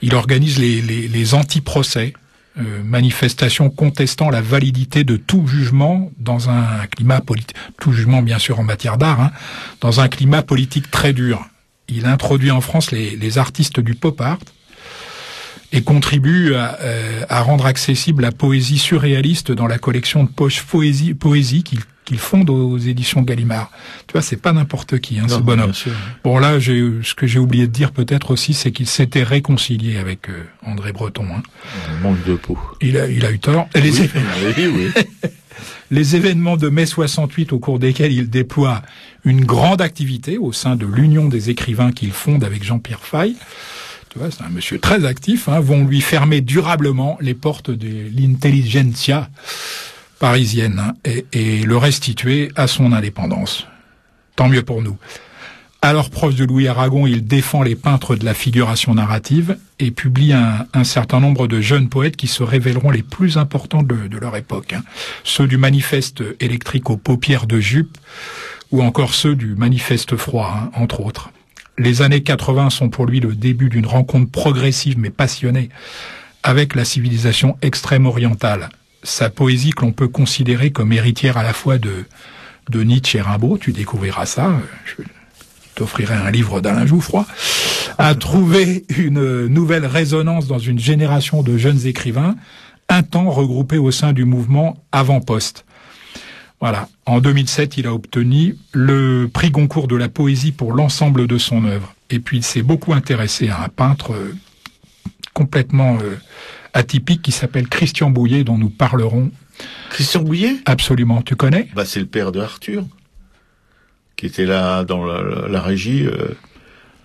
Il organise les anti-procès, manifestations contestant la validité de tout jugement dans un climat politique, tout jugement bien sûr en matière d'art, hein, dans un climat politique très dur. Il introduit en France les artistes du pop art et contribue à rendre accessible la poésie surréaliste dans la collection de poche poésie qu'il fonde aux éditions Gallimard. Tu vois, c'est pas n'importe qui, hein, ce bonhomme. Bon, là, ce que j'ai oublié de dire peut-être aussi, c'est qu'il s'était réconcilié avec André Breton. Hein. Manque de peau. Il a eu tort. Les événements de mai 68, au cours desquels il déploie une grande activité au sein de l'Union des écrivains qu'il fonde avec Jean-Pierre Fay, tu vois, c'est un monsieur très actif, hein, vont lui fermer durablement les portes de l'intelligentsia parisienne, hein, et le restituer à son indépendance. Tant mieux pour nous. Alors proche de Louis Aragon, il défend les peintres de la figuration narrative et publie un certain nombre de jeunes poètes qui se révéleront les plus importants de leur époque, hein. Ceux du manifeste électrique aux paupières de jupe ou encore ceux du manifeste froid, hein, entre autres. Les années 80 sont pour lui le début d'une rencontre progressive mais passionnée avec la civilisation extrême orientale. Sa poésie, que l'on peut considérer comme héritière à la fois de Nietzsche et Rimbaud, tu découvriras ça, je t'offrirai un livre d'Alain Jouffroy, a trouvé une nouvelle résonance dans une génération de jeunes écrivains, un temps regroupés au sein du mouvement Avant-Poste. Voilà. En 2007, il a obtenu le prix Goncourt de la poésie pour l'ensemble de son œuvre. Et puis, il s'est beaucoup intéressé à un peintre complètement atypique qui s'appelle Christian Bouillet, dont nous parlerons. Christian Bouillet ? Absolument. Tu connais ? C'est le père de Arthur, qui était là dans la régie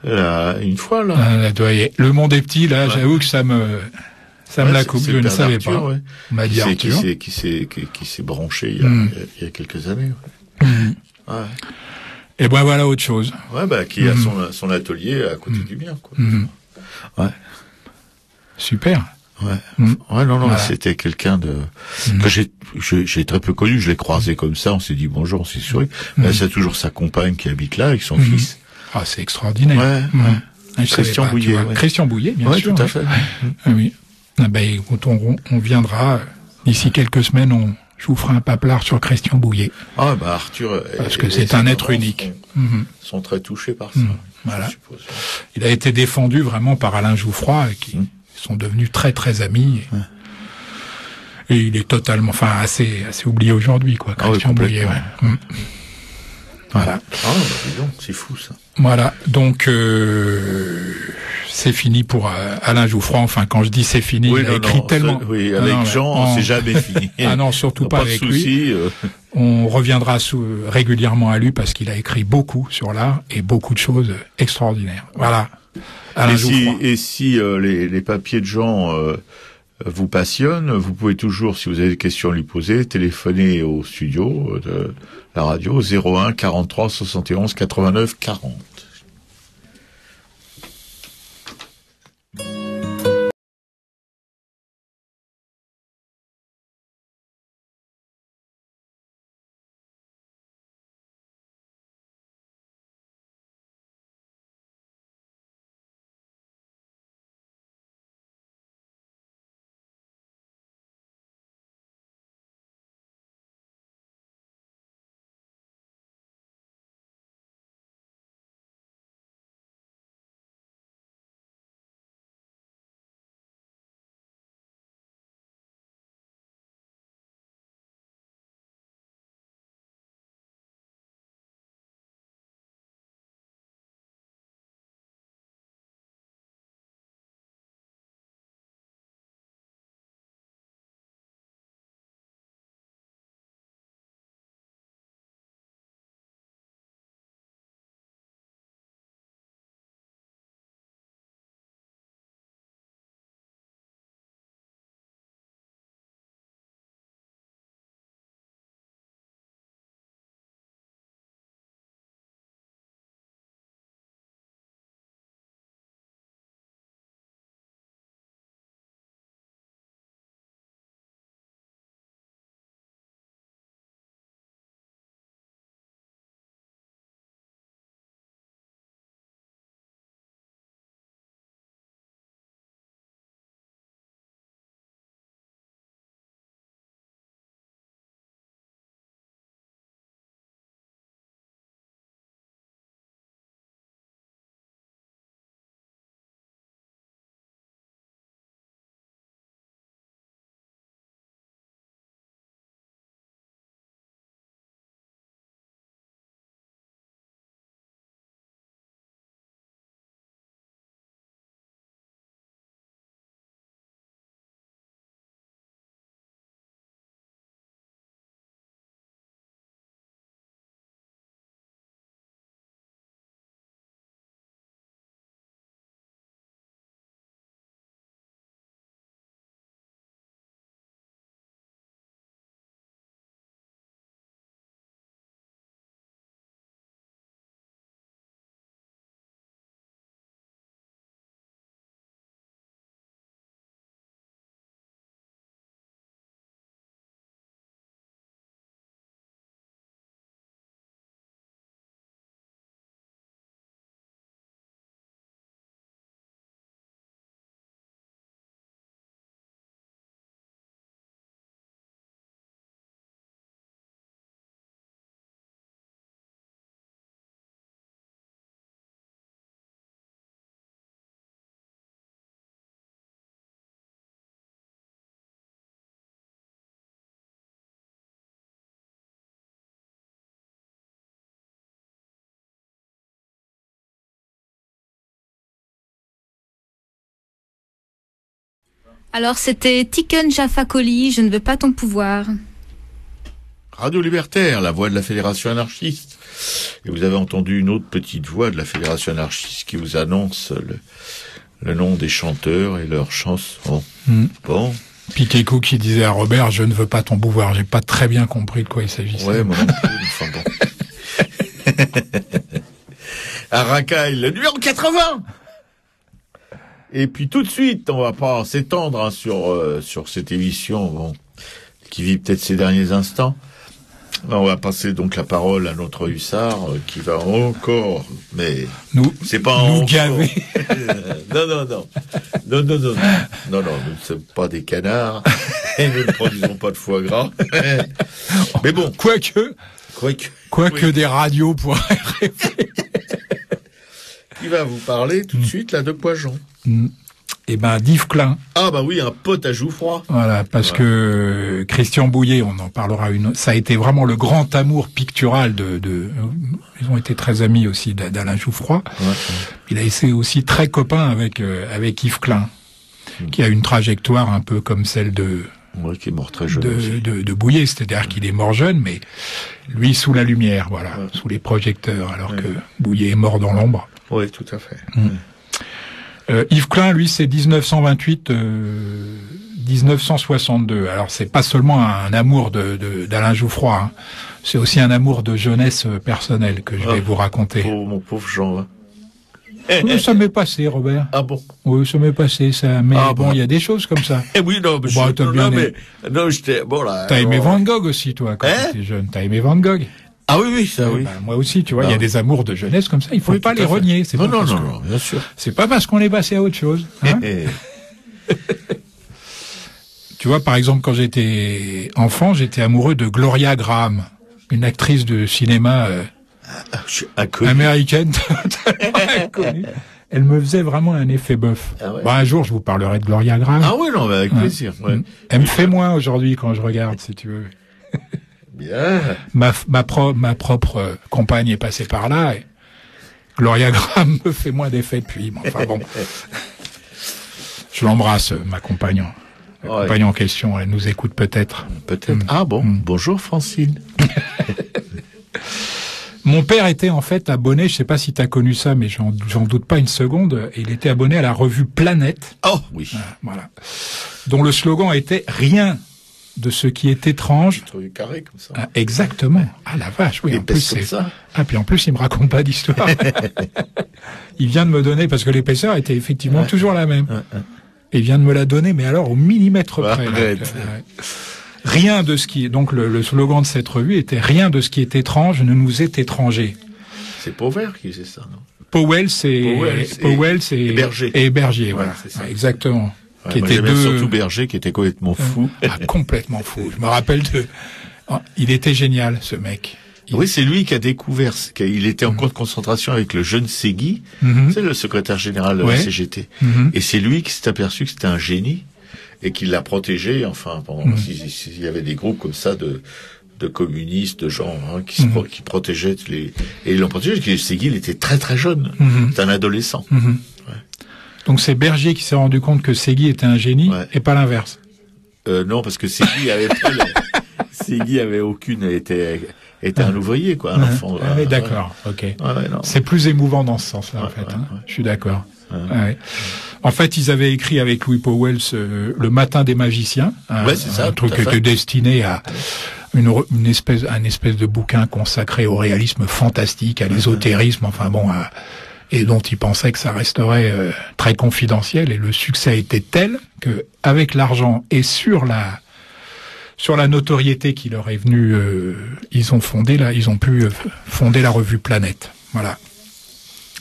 une fois, là. Le monde est petit, là, ouais. J'avoue que ça me la coupe, je ne savais pas. Ouais. M'a dit Arthur. Qui s'est branché il y a quelques années. Ouais. Ouais. Et ben voilà autre chose. Ouais, qui a son atelier à côté du mien, quoi. Ouais. Super. Ouais. Ouais, non, voilà. C'était quelqu'un que j'ai très peu connu, je l'ai croisé comme ça, on s'est dit bonjour, on s'est souri. C'est toujours sa compagne qui habite là avec son fils. Ah, c'est extraordinaire. Ouais. Christian Bouillet. Ouais. Christian Bouillet, bien sûr. Oui, tout à fait. Oui. Écoute, on viendra d'ici quelques semaines, je vous ferai un paplard sur Christian Bouillet. Ah, Arthur. Parce que c'est un être unique. Sont très touchés par ça. Voilà. Il a été défendu vraiment par Alain Jouffroy, qui sont devenus très très amis. Et il est totalement, assez oublié aujourd'hui, quoi. Christian Bouillet. Ouais. Voilà. Dis donc, c'est fou ça. Voilà, donc c'est fini pour Alain Jouffroy. Enfin, quand je dis c'est fini, il a écrit tellement. Oui, avec Jean, c'est jamais fini. Ah non, surtout pas avec lui. On reviendra régulièrement à lui parce qu'il a écrit beaucoup sur l'art et beaucoup de choses extraordinaires. Voilà. Et si les papiers de Jean vous passionne, vous pouvez toujours, si vous avez des questions à lui poser, téléphoner au studio de la radio 01 43 71 89 40. Alors c'était Tiken Jaffa Koli, je ne veux pas ton pouvoir. Radio Libertaire, la voix de la Fédération anarchiste. Et vous avez entendu une autre petite voix de la Fédération anarchiste qui vous annonce le nom des chanteurs et leurs chansons. Bon. Piquet-Cou qui disait à Robert, je ne veux pas ton pouvoir. J'ai pas très bien compris de quoi il s'agissait. Ouais, moi non plus, enfin bon. Arakaï, le numéro 80! Et puis tout de suite, on va pas s'étendre sur cette émission, bon, qui vit peut-être ses derniers instants. On va passer donc la parole à notre hussard qui va encore, mais c'est pas nous gaver. Non, nous ne sommes pas des canards et nous ne produisons pas de foie gras. Mais bon, quoique des radios pourraient rêver. Qui va vous parler tout de suite là de Poijon. Eh ben, d'Yves Klein. Ah bah oui, un pote à Jouffroy. Voilà, parce que Christian Bouillet, on en parlera ça a été vraiment le grand amour pictural ils ont été très amis aussi d'Alain Jouffroy. Ouais. Il a été aussi très copain avec Yves Klein, qui a une trajectoire un peu comme celle qui est mort très jeune de Bouillet, c'est-à-dire qu'il est mort jeune, mais lui sous la lumière, voilà, sous les projecteurs, alors que Bouillet est mort dans l'ombre. Oui, tout à fait. Yves Klein, lui, c'est 1928 1962. Alors c'est pas seulement un amour d'Alain Jouffroy, hein. C'est aussi un amour de jeunesse personnelle que je vais vous raconter. Oh, mon pauvre Jean. Hein. Oui, ça m'est passé, Robert. Ah bon? Oui, ça m'est passé, ça. Mais Ah bon, bon. il y a des choses comme ça. Eh oui, non, mais j'étais, bon là. T'as aimé Van Gogh aussi, toi, quand t'étais jeune. T'as aimé Van Gogh. Ah oui, ça, oui. Bah, moi aussi, tu vois, il y a des amours de jeunesse comme ça. Il faut pas les renier. C'est non, pas non, bien sûr. C'est pas parce qu'on est passé à autre chose. Hein. Tu vois, par exemple, quand j'étais enfant, j'étais amoureux de Gloria Graham, une actrice de cinéma américaine. Inconnue. Elle me faisait vraiment un effet bœuf. Ah ouais. Bah, un jour, je vous parlerai de Gloria Graham. Ah oui, non, mais avec plaisir. Ouais. Elle me fait moins aujourd'hui quand je regarde, si tu veux. Bien. Ma propre compagne est passée par là. Et Gloria Graham me fait moins d'effet depuis. Mais enfin bon. Je l'embrasse, ma compagne. La compagne en question, elle nous écoute peut-être. Peut-être. Ah bon. Bonjour Francine. Mon père était en fait abonné, je sais pas si tu as connu ça, mais j'en doute pas une seconde, il était abonné à la revue Planète. Oh oui. Voilà. Dont le slogan était « Rien de ce qui est étrange ». Carré comme ça. Ah, exactement. Ah la vache, oui. En plus, c'est ça. Ah puis en plus, il me raconte pas d'histoire. Il vient de me donner, parce que l'épaisseur était effectivement toujours la même. Et il vient de me la donner, mais alors au millimètre près. Rien de ce qui est, donc le slogan de cette revue était « Rien de ce qui est étrange ne nous est étranger ». C'est Powell qui faisait ça, non? Powell, et Berger. Et Berger, voilà. C'est ça. Exactement. Ouais, qui était surtout Berger, qui était complètement fou. Complètement fou. Je me rappelle il était génial, ce mec. Oui, c'est lui qui a découvert, il était en camp de concentration avec le jeune Segui, c'est le secrétaire général de la CGT. Et c'est lui qui s'est aperçu que c'était un génie. Et qu'il l'a protégé, enfin, s'il y avait des groupes comme ça de communistes, de gens qui protégeaient et ils l'ont protégé, parce que Segui, il était très très jeune, c'était un adolescent. Ouais. Donc c'est Berger qui s'est rendu compte que Segui était un génie, et pas l'inverse. Non, parce que Segui était un ouvrier, quoi, un enfant. Ah oui, d'accord, ok. C'est plus émouvant dans ce sens-là, en fait. Je suis d'accord. Ouais. En fait, ils avaient écrit avec Louis Powell Le Matin des Magiciens, un truc qui était destiné à une espèce de bouquin consacré au réalisme fantastique, à l'ésotérisme, enfin bon, et dont ils pensaient que ça resterait très confidentiel. Et le succès était tel que, avec l'argent et sur la notoriété qui leur est venue, ils ont pu fonder la revue Planète. Voilà.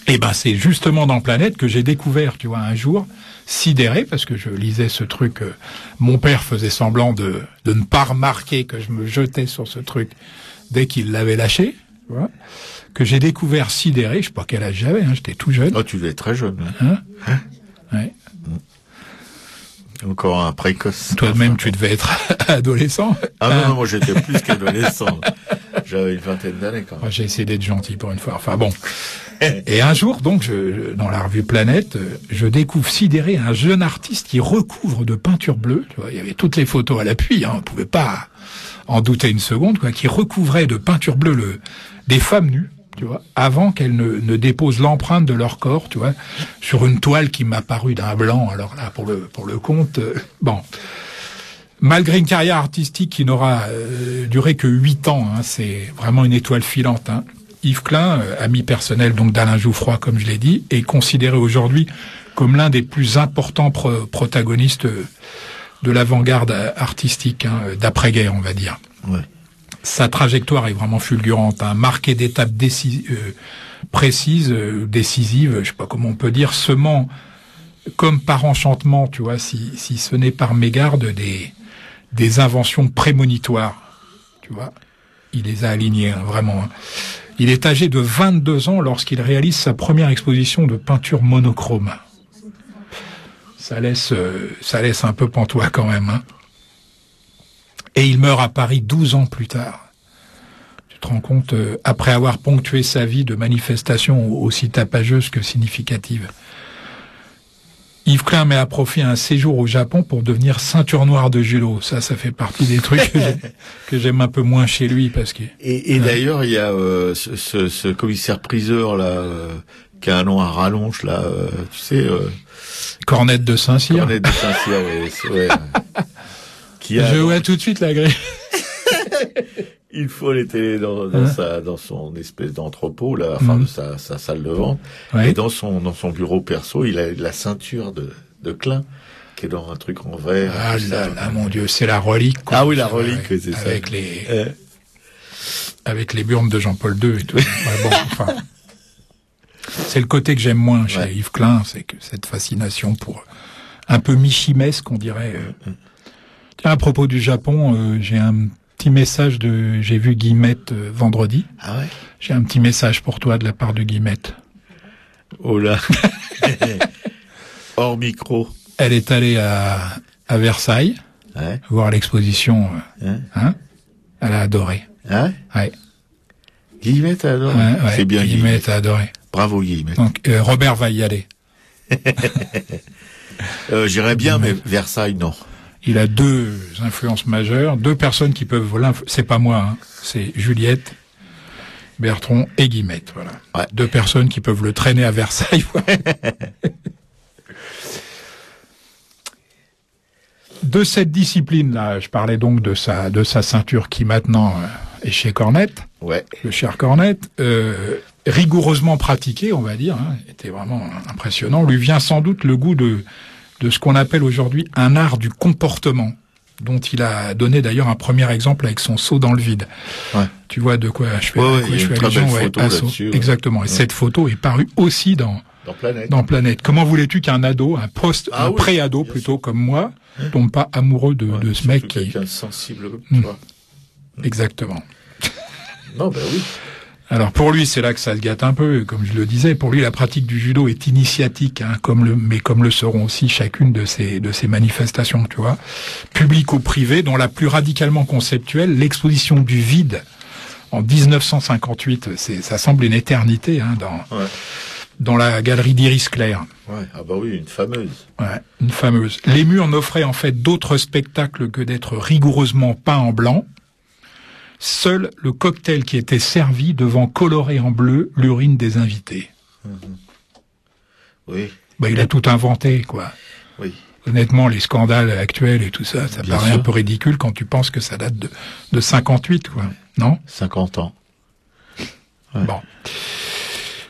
Et ben c'est justement dans Planète que j'ai découvert, tu vois, un jour, sidéré, parce que je lisais ce truc, mon père faisait semblant de ne pas remarquer que je me jetais sur ce truc dès qu'il l'avait lâché, tu vois, que j'ai découvert sidéré, je sais pas quel âge j'avais, j'étais tout jeune. Oh, tu devais être très jeune. Ouais. Encore un précoce. Toi-même, tu devais être adolescent. Ah non, moi j'étais plus qu'adolescent. J'avais une vingtaine d'années quand même. Moi, j'ai essayé d'être gentil pour une fois. Enfin bon. Et un jour, donc, dans la revue Planète, je découvre sidéré un jeune artiste qui recouvre de peinture bleue. Tu vois, il y avait toutes les photos à l'appui, on pouvait pas en douter une seconde, quoi, qui recouvrait de peinture bleue des femmes nues, tu vois, avant qu'elles ne déposent l'empreinte de leur corps, tu vois, sur une toile qui m'a paru d'un blanc. Alors là, pour le compte, bon. Malgré une carrière artistique qui n'aura duré que 8 ans, c'est vraiment une étoile filante, Yves Klein, ami personnel donc d'Alain Jouffroy, comme je l'ai dit, est considéré aujourd'hui comme l'un des plus importants protagonistes de l'avant-garde artistique, d'après-guerre, on va dire. Ouais. Sa trajectoire est vraiment fulgurante, marquée d'étapes précises, décisives, je sais pas comment on peut dire, semant comme par enchantement, tu vois, si ce n'est par mégarde, des inventions prémonitoires, tu vois. Il les a alignées, vraiment. Il est âgé de 22 ans lorsqu'il réalise sa première exposition de peinture monochrome. Ça laisse un peu pantois quand même. Et il meurt à Paris 12 ans plus tard. Tu te rends compte, après avoir ponctué sa vie de manifestations aussi tapageuses que significatives. Yves Klein met à profit un séjour au Japon pour devenir ceinture noire de judo. Ça fait partie des trucs que j'aime un peu moins chez lui, parce que. Et d'ailleurs, il y a ce commissaire priseur là qui a un nom à rallonge, là, tu sais... Cornette de Saint-Cyr. Cornette de Saint-Cyr, ouais. Qui a... Je vois tout de suite la grille. Il faut les télé dans son espèce d'entrepôt, là, enfin, de sa salle de vente. Ouais. Et dans son bureau perso, il a la ceinture de Klein, qui est dans un truc en verre. Ah là, mon Dieu, c'est la relique, quoi. Ah oui, la relique, c'est ça. Avec les burnes de Jean-Paul II et tout. Ouais, bon, enfin. C'est le côté que j'aime moins chez Yves Klein, c'est que cette fascination pour un peu michimesque, on dirait. Tiens, à propos du Japon, j'ai un petit message j'ai vu Guillemette vendredi. Ah ouais? J'ai un petit message pour toi de la part de Guillemette. Oh là. Hors micro. Elle est allée à Versailles, voir l'exposition, hein? Elle a adoré. Ah ouais? Ouais. Guillemette a adoré. Ouais, c'est bien Guillemette a adoré. Bravo Guillemette. Donc Robert va y aller. J'irais bien, mais Versailles non. Il a deux influences majeures, deux personnes qui peuvent c'est pas moi, hein, c'est Juliette, Bertrand et Guillemette, voilà. Ouais. Deux personnes qui peuvent le traîner à Versailles. De cette discipline-là, je parlais donc de sa ceinture qui maintenant est chez Cornette, le cher Cornette, rigoureusement pratiqué, on va dire, hein, était vraiment impressionnant, lui vient sans doute le goût de ce qu'on appelle aujourd'hui un art du comportement, dont il a donné d'ailleurs un premier exemple avec son saut dans le vide. Ouais. Tu vois de quoi je fais allusion, exactement. Et cette photo est parue aussi dans Planète. Comment voulais-tu qu'un ado, un pré-ado plutôt comme moi, tombe pas amoureux de ce mec qui est quelqu'un sensible comme toi. Exactement. Non, ben oui. Alors pour lui, c'est là que ça se gâte un peu, comme je le disais. Pour lui, la pratique du judo est initiatique, hein, comme le seront aussi chacune de ces manifestations, tu vois, publiques ou privées, dont la plus radicalement conceptuelle, l'exposition du vide en 1958. Ça semble une éternité, hein, dans la galerie d'Iris Clair. Ouais, ah bah oui, une fameuse. Ouais, une fameuse. Les murs n'offraient en fait d'autres spectacles que d'être rigoureusement peints en blanc. Seul le cocktail qui était servi devant colorer en bleu l'urine des invités. Oui. Bah, il a tout inventé, quoi. Oui. Honnêtement, les scandales actuels et tout ça, ça Bien paraît sûr. un peu ridicule quand tu penses que ça date de 58, quoi. Non? 50 ans. Ouais. Bon.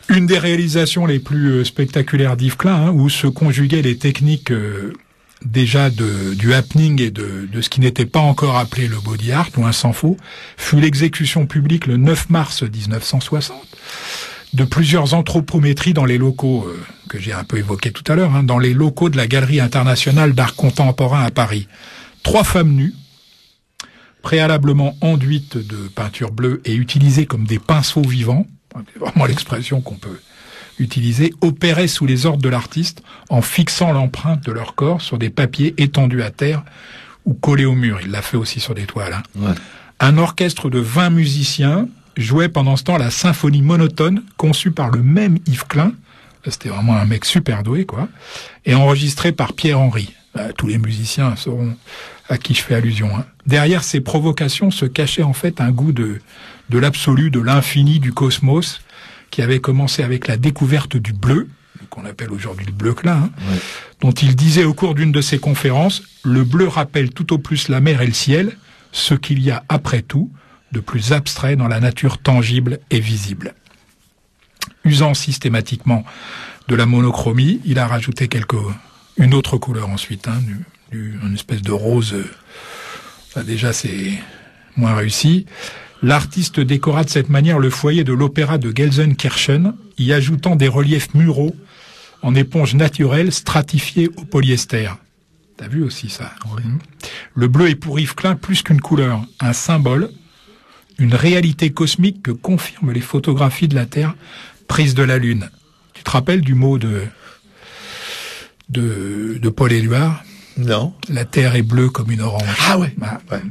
Une des réalisations les plus spectaculaires d'Yves Klein, hein, où se conjuguaient les techniques déjà du happening et de ce qui n'était pas encore appelé le body art, loin s'en faut, fut l'exécution publique le 9 mars 1960 de plusieurs anthropométries dans les locaux que j'ai un peu évoqués tout à l'heure, hein, dans les locaux de la Galerie internationale d'art contemporain à Paris. 3 femmes nues, préalablement enduites de peinture bleue et utilisées comme des pinceaux vivants, c'est vraiment l'expression qu'on peut utiliser, opéraient sous les ordres de l'artiste en fixant l'empreinte de leur corps sur des papiers étendus à terre ou collés au mur. Il l'a fait aussi sur des toiles. Hein. Ouais. Un orchestre de 20 musiciens jouait pendant ce temps la symphonie monotone conçue par le même Yves Klein. C'était vraiment un mec super doué, quoi. Et enregistrée par Pierre Henry. Tous les musiciens sauront à qui je fais allusion. Hein. Derrière ces provocations se cachait en fait un goût de l'absolu, de l'infini, du cosmos, qui avait commencé avec la découverte du bleu, qu'on appelle aujourd'hui le bleu Klein, hein, dont il disait au cours d'une de ses conférences, « Le bleu rappelle tout au plus la mer et le ciel, ce qu'il y a après tout de plus abstrait dans la nature tangible et visible. » Usant systématiquement de la monochromie, il a rajouté une autre couleur ensuite, hein, une espèce de rose. Déjà, c'est moins réussi. L'artiste décora de cette manière le foyer de l'opéra de Gelsenkirchen, y ajoutant des reliefs muraux en éponge naturelle stratifiée au polyester. T'as vu aussi ça? Oui. Le bleu est pour Yves Klein plus qu'une couleur, un symbole, une réalité cosmique que confirment les photographies de la Terre prises de la Lune. Tu te rappelles du mot de Paul Éluard? Non. La Terre est bleue comme une orange. Ah ouais. Ouais.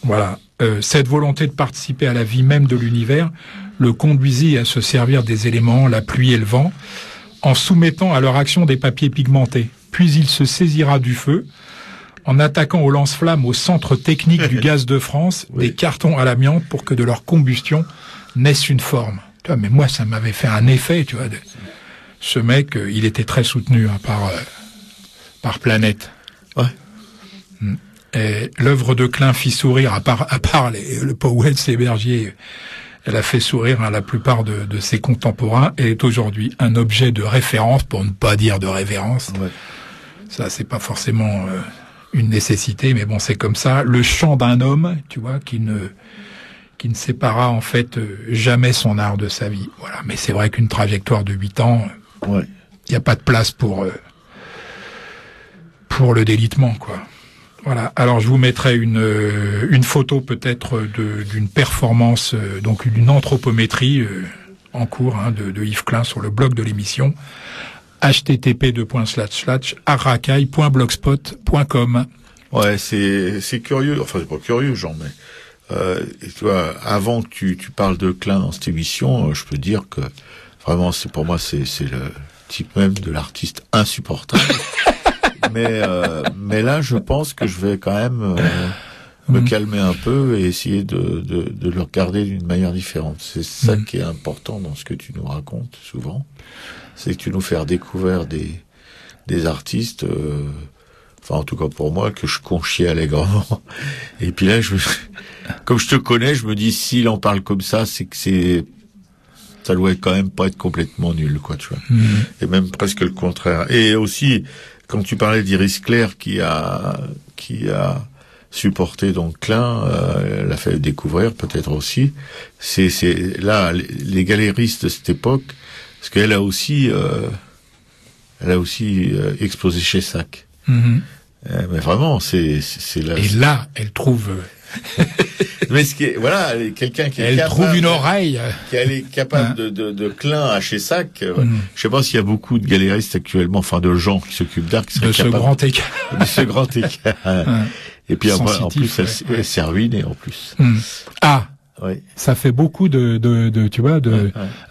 Voilà. Cette volonté de participer à la vie même de l'univers le conduisit à se servir des éléments, la pluie et le vent, en soumettant à leur action des papiers pigmentés. Puis il se saisira du feu, en attaquant au lance-flammes au centre technique du gaz de France, des cartons à l'amiante pour que de leur combustion naisse une forme. Tu vois, mais moi, ça m'avait fait un effet, tu vois. Ce mec, il était très soutenu hein, par Planète. Ouais. Et l'œuvre de Klein fit sourire, à part le Powell et Bergier, elle a fait sourire à la plupart de ses contemporains et est aujourd'hui un objet de référence, pour ne pas dire de révérence. Ouais. Ça, c'est pas forcément une nécessité, mais bon, c'est comme ça. Le chant d'un homme, tu vois, qui ne séparera en fait jamais son art de sa vie. Voilà. Mais c'est vrai qu'une trajectoire de 8 ans, Ouais. il n'y a pas de place pour le délitement, quoi. Voilà. Alors je vous mettrai une photo peut-être d'une performance, donc d'une anthropométrie en cours hein, de Yves Klein sur le blog de l'émission http://arracaille.blogspot.com. Ouais, c'est curieux. Enfin, c'est pas curieux, Jean, mais et tu vois, avant que tu parles de Klein dans cette émission, je peux dire que vraiment, pour moi, c'est le type même de l'artiste insupportable. mais là, je pense que je vais quand même me calmer un peu et essayer de le regarder d'une manière différente. C'est ça qui est important dans ce que tu nous racontes souvent. C'est que tu nous fais découvrir des artistes, enfin en tout cas pour moi, que je conchis allègrement. Et puis là, comme je te connais, je me dis s'il en parle comme ça, c'est que ça doit quand même pas être complètement nul, quoi, tu vois. Et même presque le contraire. Et aussi, quand tu parlais d'Iris Clerc qui a supporté donc Klein, l'a fait découvrir peut-être aussi. C'est là les galéristes de cette époque, parce qu'elle a aussi explosé chez Sac. Mais vraiment, c'est là. Et là, elle trouve. Mais voilà, quelqu'un qui est elle capable, trouve une oreille. Qui est capable de Klein à chez Sac. Je sais pas s'il y a beaucoup de galéristes actuellement, enfin de gens qui s'occupent d'art qui seraient de ce capables grand écart. De ce grand écart. Et puis après, en plus, elle s'est ruinée en plus. Ah. Oui. Ça fait beaucoup tu vois,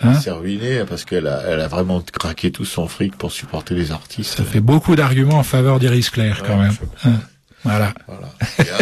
Elle s'est ruinée parce qu'elle a vraiment craqué tout son fric pour supporter les artistes. Ça fait beaucoup d'arguments en faveur d'Iris Clerc, quand même. Voilà. Bien.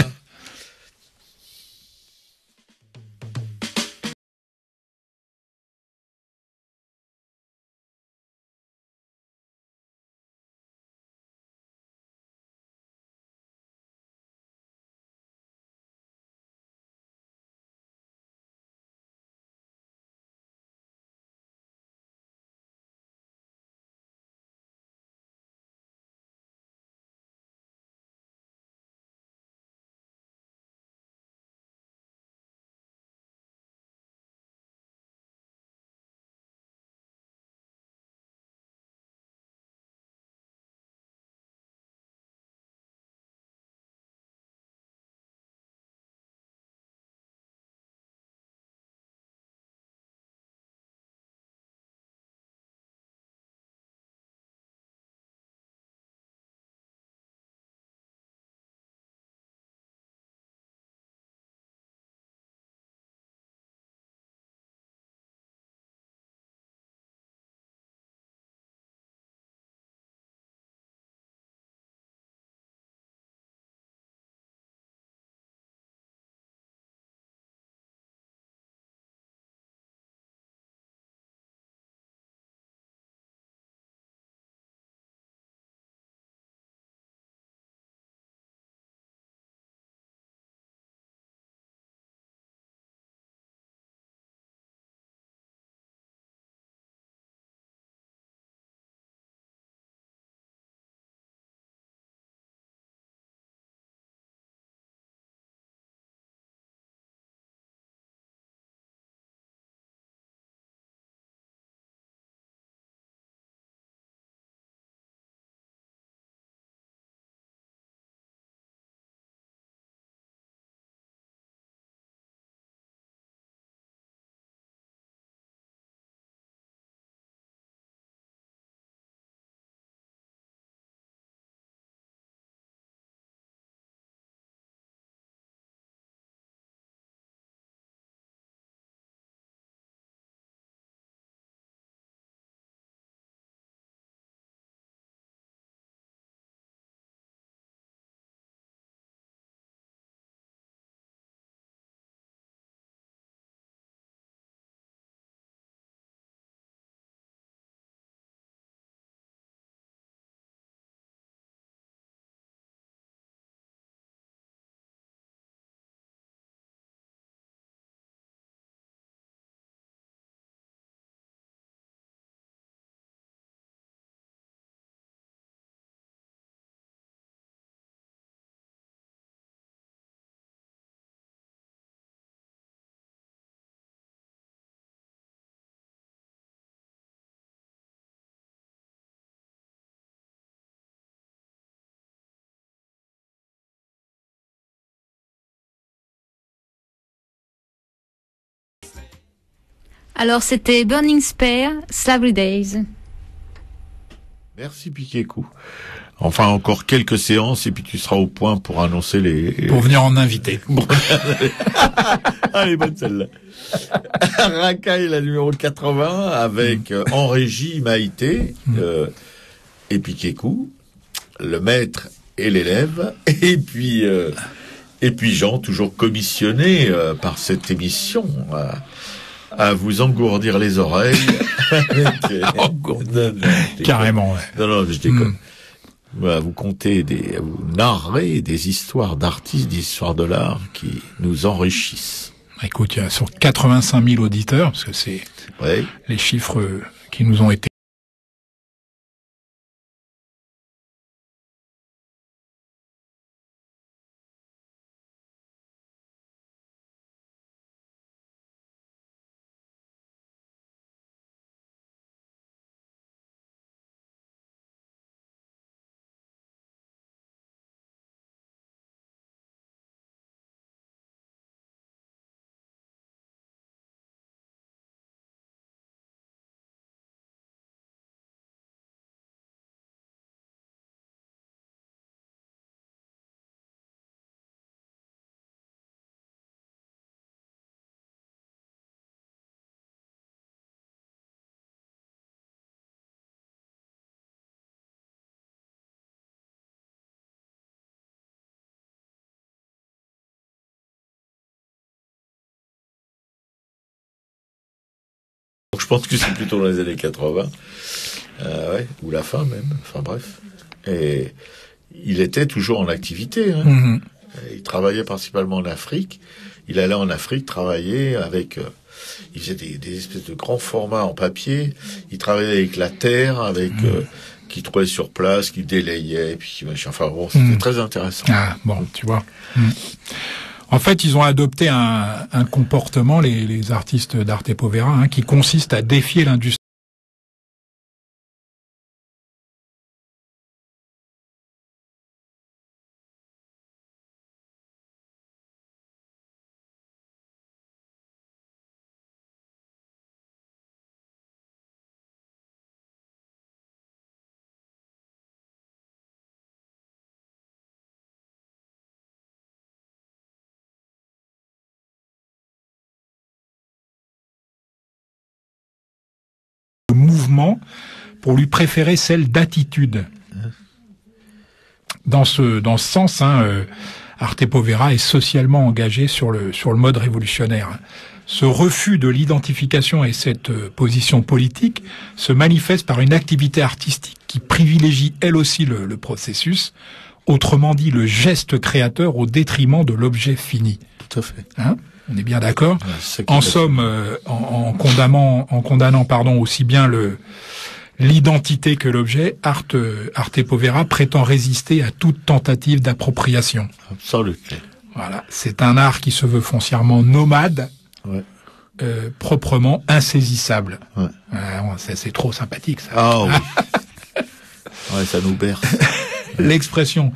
Alors c'était Burning Spear, Slavery Days. Merci Piquet-Cou. Enfin, encore quelques séances et puis tu seras au point pour annoncer les... Pour venir en invité. Allez, bonne celle-là. Racaille, la numéro 80, avec en régie Maïté et Piquet-Cou, le maître et l'élève, et puis Jean, toujours commissionné par cette émission à vous engourdir les oreilles. Carrément, ouais. Non, je déconne. Voilà, vous narrez des histoires d'artistes, des histoires de l'art qui nous enrichissent. Écoute, il y a sur 85 000 auditeurs, parce que c'est les chiffres qui nous ont été Je pense que c'est plutôt dans les années 80, ou la fin même, enfin bref. Et il était toujours en activité. Il travaillait principalement en Afrique. Il allait en Afrique travailler avec... il faisait des espèces de grands formats en papier. Il travaillait avec la terre, qui trouvait sur place, qui délayait, puis enfin bon, c'était très intéressant. Ah bon, tu vois. En fait, ils ont adopté un comportement, les artistes d'Arte Povera, qui consiste à défier l'industrie. Mouvement pour lui préférer celle d'attitude. Dans ce sens, Arte Povera est socialement engagé sur le mode révolutionnaire. Ce refus de l'identification et cette position politique se manifeste par une activité artistique qui privilégie elle aussi le processus, autrement dit le geste créateur au détriment de l'objet fini. Tout à fait. On est bien d'accord. En somme, en condamnant aussi bien l'identité que l'objet, Arte Povera prétend résister à toute tentative d'appropriation. Absolument. Voilà, c'est un art qui se veut foncièrement nomade, proprement insaisissable. C'est trop sympathique, ça. Ah oui. Ça nous berce. L'expression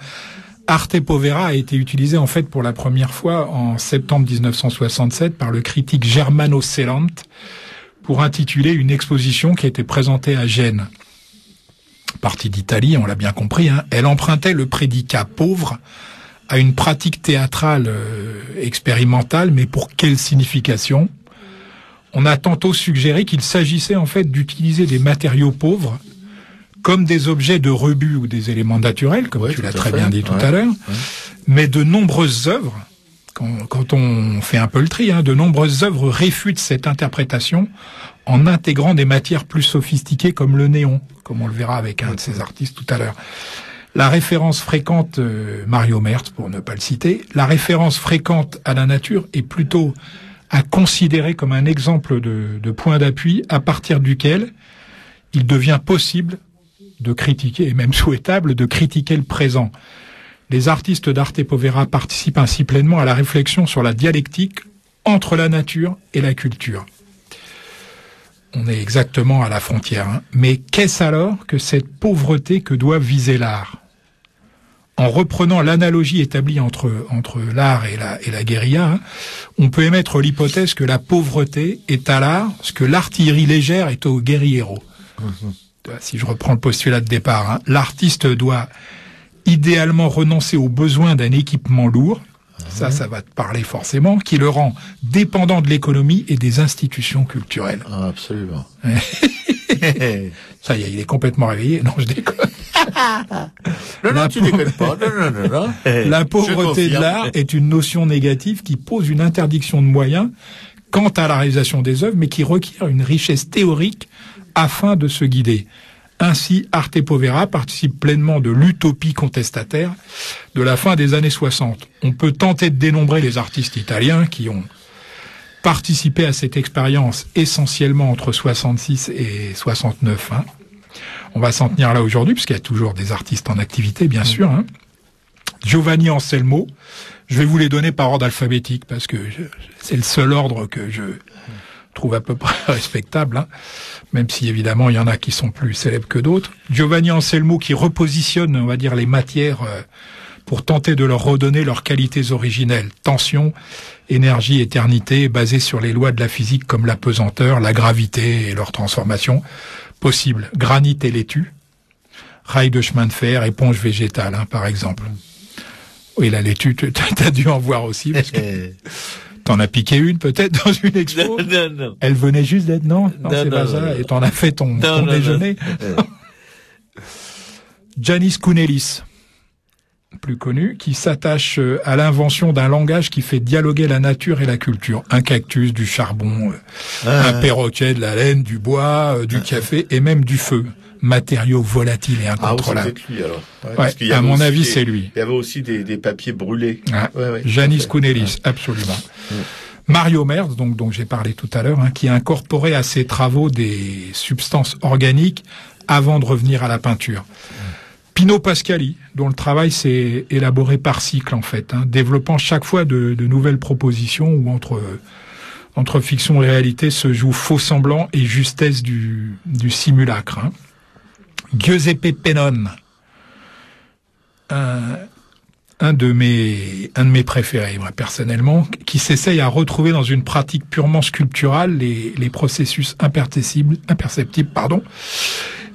Arte Povera a été utilisée en fait pour la première fois en septembre 1967 par le critique Germano Celant pour intituler une exposition qui a été présentée à Gênes. Partie d'Italie, on l'a bien compris, elle empruntait le prédicat pauvre à une pratique théâtrale expérimentale, mais pour quelle signification ? On a tantôt suggéré qu'il s'agissait en fait d'utiliser des matériaux pauvres comme des objets de rebut ou des éléments naturels, comme tu l'as très bien dit tout à l'heure, mais de nombreuses œuvres, quand on fait un peu le tri, de nombreuses œuvres réfutent cette interprétation en intégrant des matières plus sophistiquées comme le néon, comme on le verra avec un de ces artistes tout à l'heure. La référence fréquente, Mario Merz pour ne pas le citer, la référence fréquente à la nature est plutôt à considérer comme un exemple de point d'appui à partir duquel il devient possible de critiquer, et même souhaitable, de critiquer le présent. Les artistes d'Arte Povera participent ainsi pleinement à la réflexion sur la dialectique entre la nature et la culture. On est exactement à la frontière. Mais qu'est-ce alors que cette pauvreté que doit viser l'art ? en reprenant l'analogie établie entre l'art et la guérilla, hein, on peut émettre l'hypothèse que la pauvreté est à l'art ce que l'artillerie légère est au guerriero. Si je reprends le postulat de départ, hein, l'artiste doit idéalement renoncer au besoin d'un équipement lourd, ça va te parler forcément, qui le rend dépendant de l'économie et des institutions culturelles. Ah, absolument. Ça y est, il est complètement réveillé. Non, je déconne. Non, tu déconnes pas. Non. La pauvreté de l'art est une notion négative qui pose une interdiction de moyens quant à la réalisation des œuvres, mais qui requiert une richesse théorique afin de se guider. Ainsi, Arte Povera participe pleinement de l'utopie contestataire de la fin des années 60. On peut tenter de dénombrer les artistes italiens qui ont participé à cette expérience essentiellement entre 66 et 69. Hein. On va s'en tenir là aujourd'hui, puisqu'il y a toujours des artistes en activité, bien sûr. Hein. Giovanni Anselmo, je vais vous les donner par ordre alphabétique, parce que c'est le seul ordre que je trouve à peu près respectable, hein, même si évidemment il y en a qui sont plus célèbres que d'autres. Giovanni Anselmo qui repositionne, on va dire, les matières pour tenter de leur redonner leurs qualités originelles. Tension, énergie, éternité, basées sur les lois de la physique comme la pesanteur, la gravité et leur transformation possible. Granit et laitue, rail de chemin de fer, éponge végétale, hein, par exemple. Oui, la laitue, t'as dû en voir aussi, parce que t'en as piqué une peut-être dans une expo. Non. Elle venait juste d'être, non, c'est pas ça. Et t'en as fait ton déjeuner. Janis Kounellis, plus connu, qui s'attache à l'invention d'un langage qui fait dialoguer la nature et la culture. Un cactus, du charbon, un perroquet, de la laine, du bois, du café et même du feu. Matériaux volatiles et incontrôlables. Ah, c'est lui alors. Ouais, à mon avis, c'est lui. Il y avait aussi des papiers brûlés. Janis Kounellis, absolument. Mario Merz, dont j'ai parlé tout à l'heure, hein, qui a incorporé à ses travaux des substances organiques avant de revenir à la peinture. Pino Pascali, dont le travail s'est élaboré par cycle en fait, hein, développant chaque fois de nouvelles propositions où entre fiction et réalité se joue faux semblant et justesse du simulacre. Hein. Giuseppe Pennone, un de mes préférés, moi, personnellement, qui s'essaye à retrouver dans une pratique purement sculpturale les processus imperceptibles,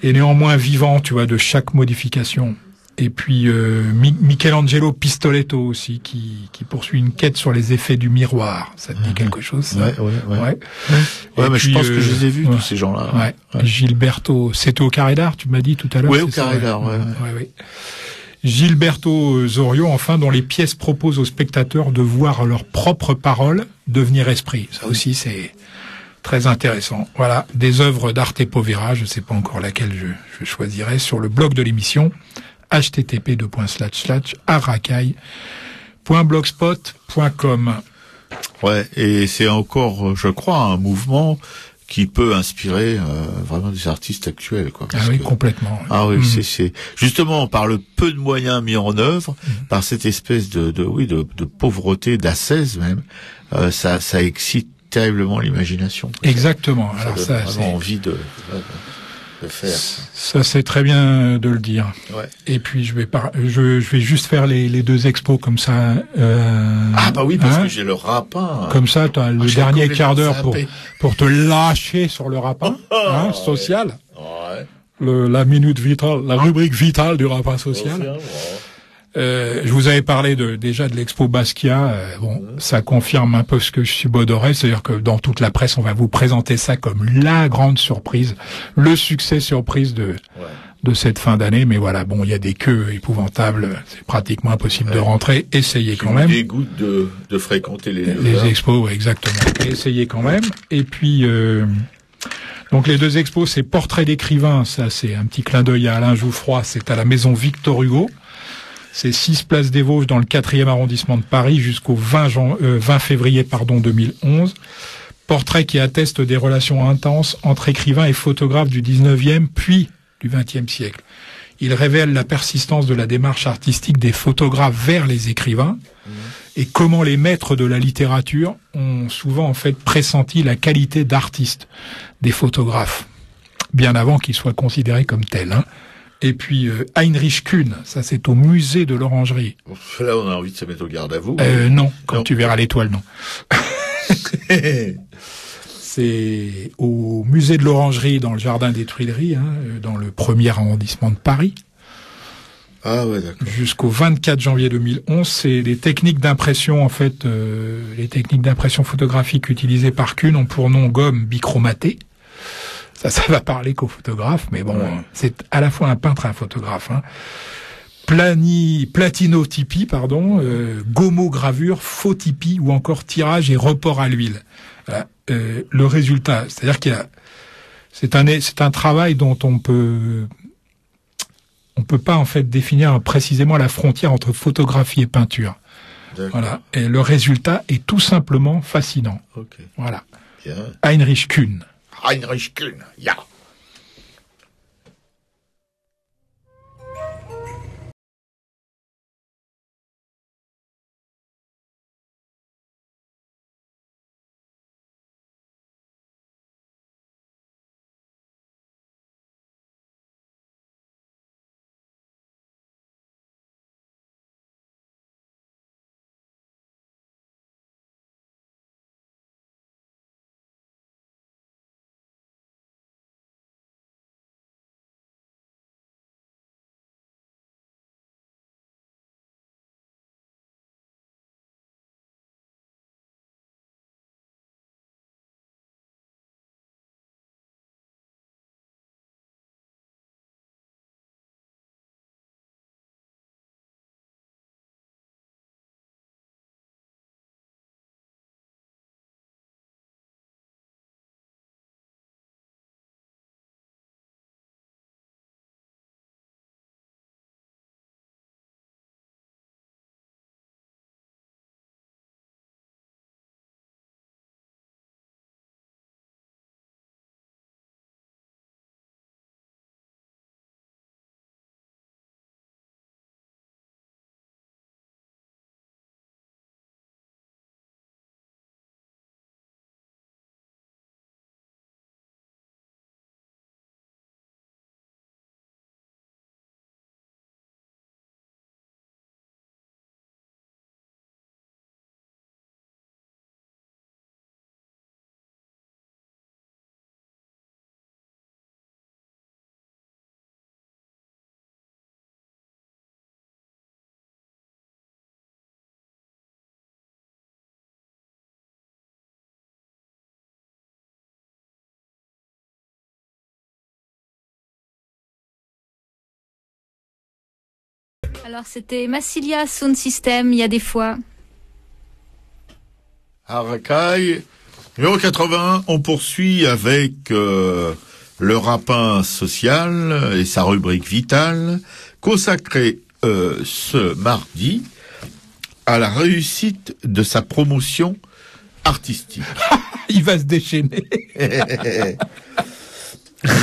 et néanmoins vivants, tu vois, de chaque modification. Et puis Michelangelo Pistoletto aussi, qui poursuit une quête sur les effets du miroir. Ça te dit quelque chose, ça? Ouais, mais puis, je pense que je les ai vus, tous ces gens-là. Ouais. Gilberto, c'était au Carré d'Art, tu m'as dit tout à l'heure? Oui, au Carré d'Art, ouais. Gilberto Zorio, enfin, dont les pièces proposent aux spectateurs de voir leurs propres paroles devenir esprit. Ça aussi, c'est très intéressant. Voilà, des œuvres d'Arte Povera, je ne sais pas encore laquelle je choisirai, sur le blog de l'émission, http://arracaille.blogspot.com. Ouais, et c'est encore, je crois, un mouvement qui peut inspirer vraiment des artistes actuels, quoi. Ah oui, complètement. Ah oui, c'est justement par le peu de moyens mis en œuvre, par cette espèce de pauvreté, d'ascèse même, ça excite terriblement l'imagination. Exactement. Ça alors donne ça, vraiment envie de faire. Ça, c'est très bien de le dire. Ouais. Et puis je vais juste faire les deux expos comme ça. Ah bah oui, parce que j'ai le rapin. Comme ça, tu as le dernier quart d'heure pour te lâcher sur le rapin social. Ouais. La minute vitale, la rubrique vitale du rapin social. Je vous avais parlé déjà de l'expo Basquiat. Ça confirme un peu ce que je subodorais, c'est-à-dire que dans toute la presse, on va vous présenter ça comme la grande surprise, le succès surprise de cette fin d'année. Mais voilà, bon, il y a des queues épouvantables, c'est pratiquement impossible de rentrer. Essayez quand même. Des gouttes de fréquenter les expos, exactement. Essayez quand même. Et puis donc les deux expos, c'est Portrait d'écrivain, ça c'est un petit clin d'œil à Alain Jouffroy, c'est à la maison Victor Hugo. C'est 6 place des Vosges dans le 4e arrondissement de Paris jusqu'au 20 février 2011. Portrait qui atteste des relations intenses entre écrivains et photographes du 19e puis du 20e siècle. Il révèle la persistance de la démarche artistique des photographes vers les écrivains et comment les maîtres de la littérature ont souvent en fait pressenti la qualité d'artiste des photographes, bien avant qu'ils soient considérés comme tels. Et puis Heinrich Kuhn, ça c'est au musée de l'Orangerie. Là, on a envie de se mettre au garde à vous. Non, quand Non. tu verras l'étoile, non. C'est au musée de l'Orangerie, dans le jardin des Tuileries, dans le 1er arrondissement de Paris. Ah ouais, d'accord. Jusqu'au 24 janvier 2011, c'est les techniques d'impression, en fait, les techniques d'impression photographique utilisées par Kuhn ont pour nom gomme bichromatée. Ça va parler qu'aux photographes, mais bon, c'est à la fois un peintre et un photographe. Platinotypie, gomogravure, photypie ou encore tirage et report à l'huile. Voilà. Le résultat, c'est-à-dire c'est un travail dont on peut pas en fait définir précisément la frontière entre photographie et peinture. D'accord. Voilà. Et le résultat est tout simplement fascinant. Ok. Voilà. Bien. Heinrich Kuhn. Heinrich Kuhn, ja. Alors c'était Massilia Sound System, il y a des fois. Harakai. Numéro 81, on poursuit avec le Rapin social et sa rubrique vitale, consacrée ce mardi à la réussite de sa promotion artistique. Il va se déchaîner.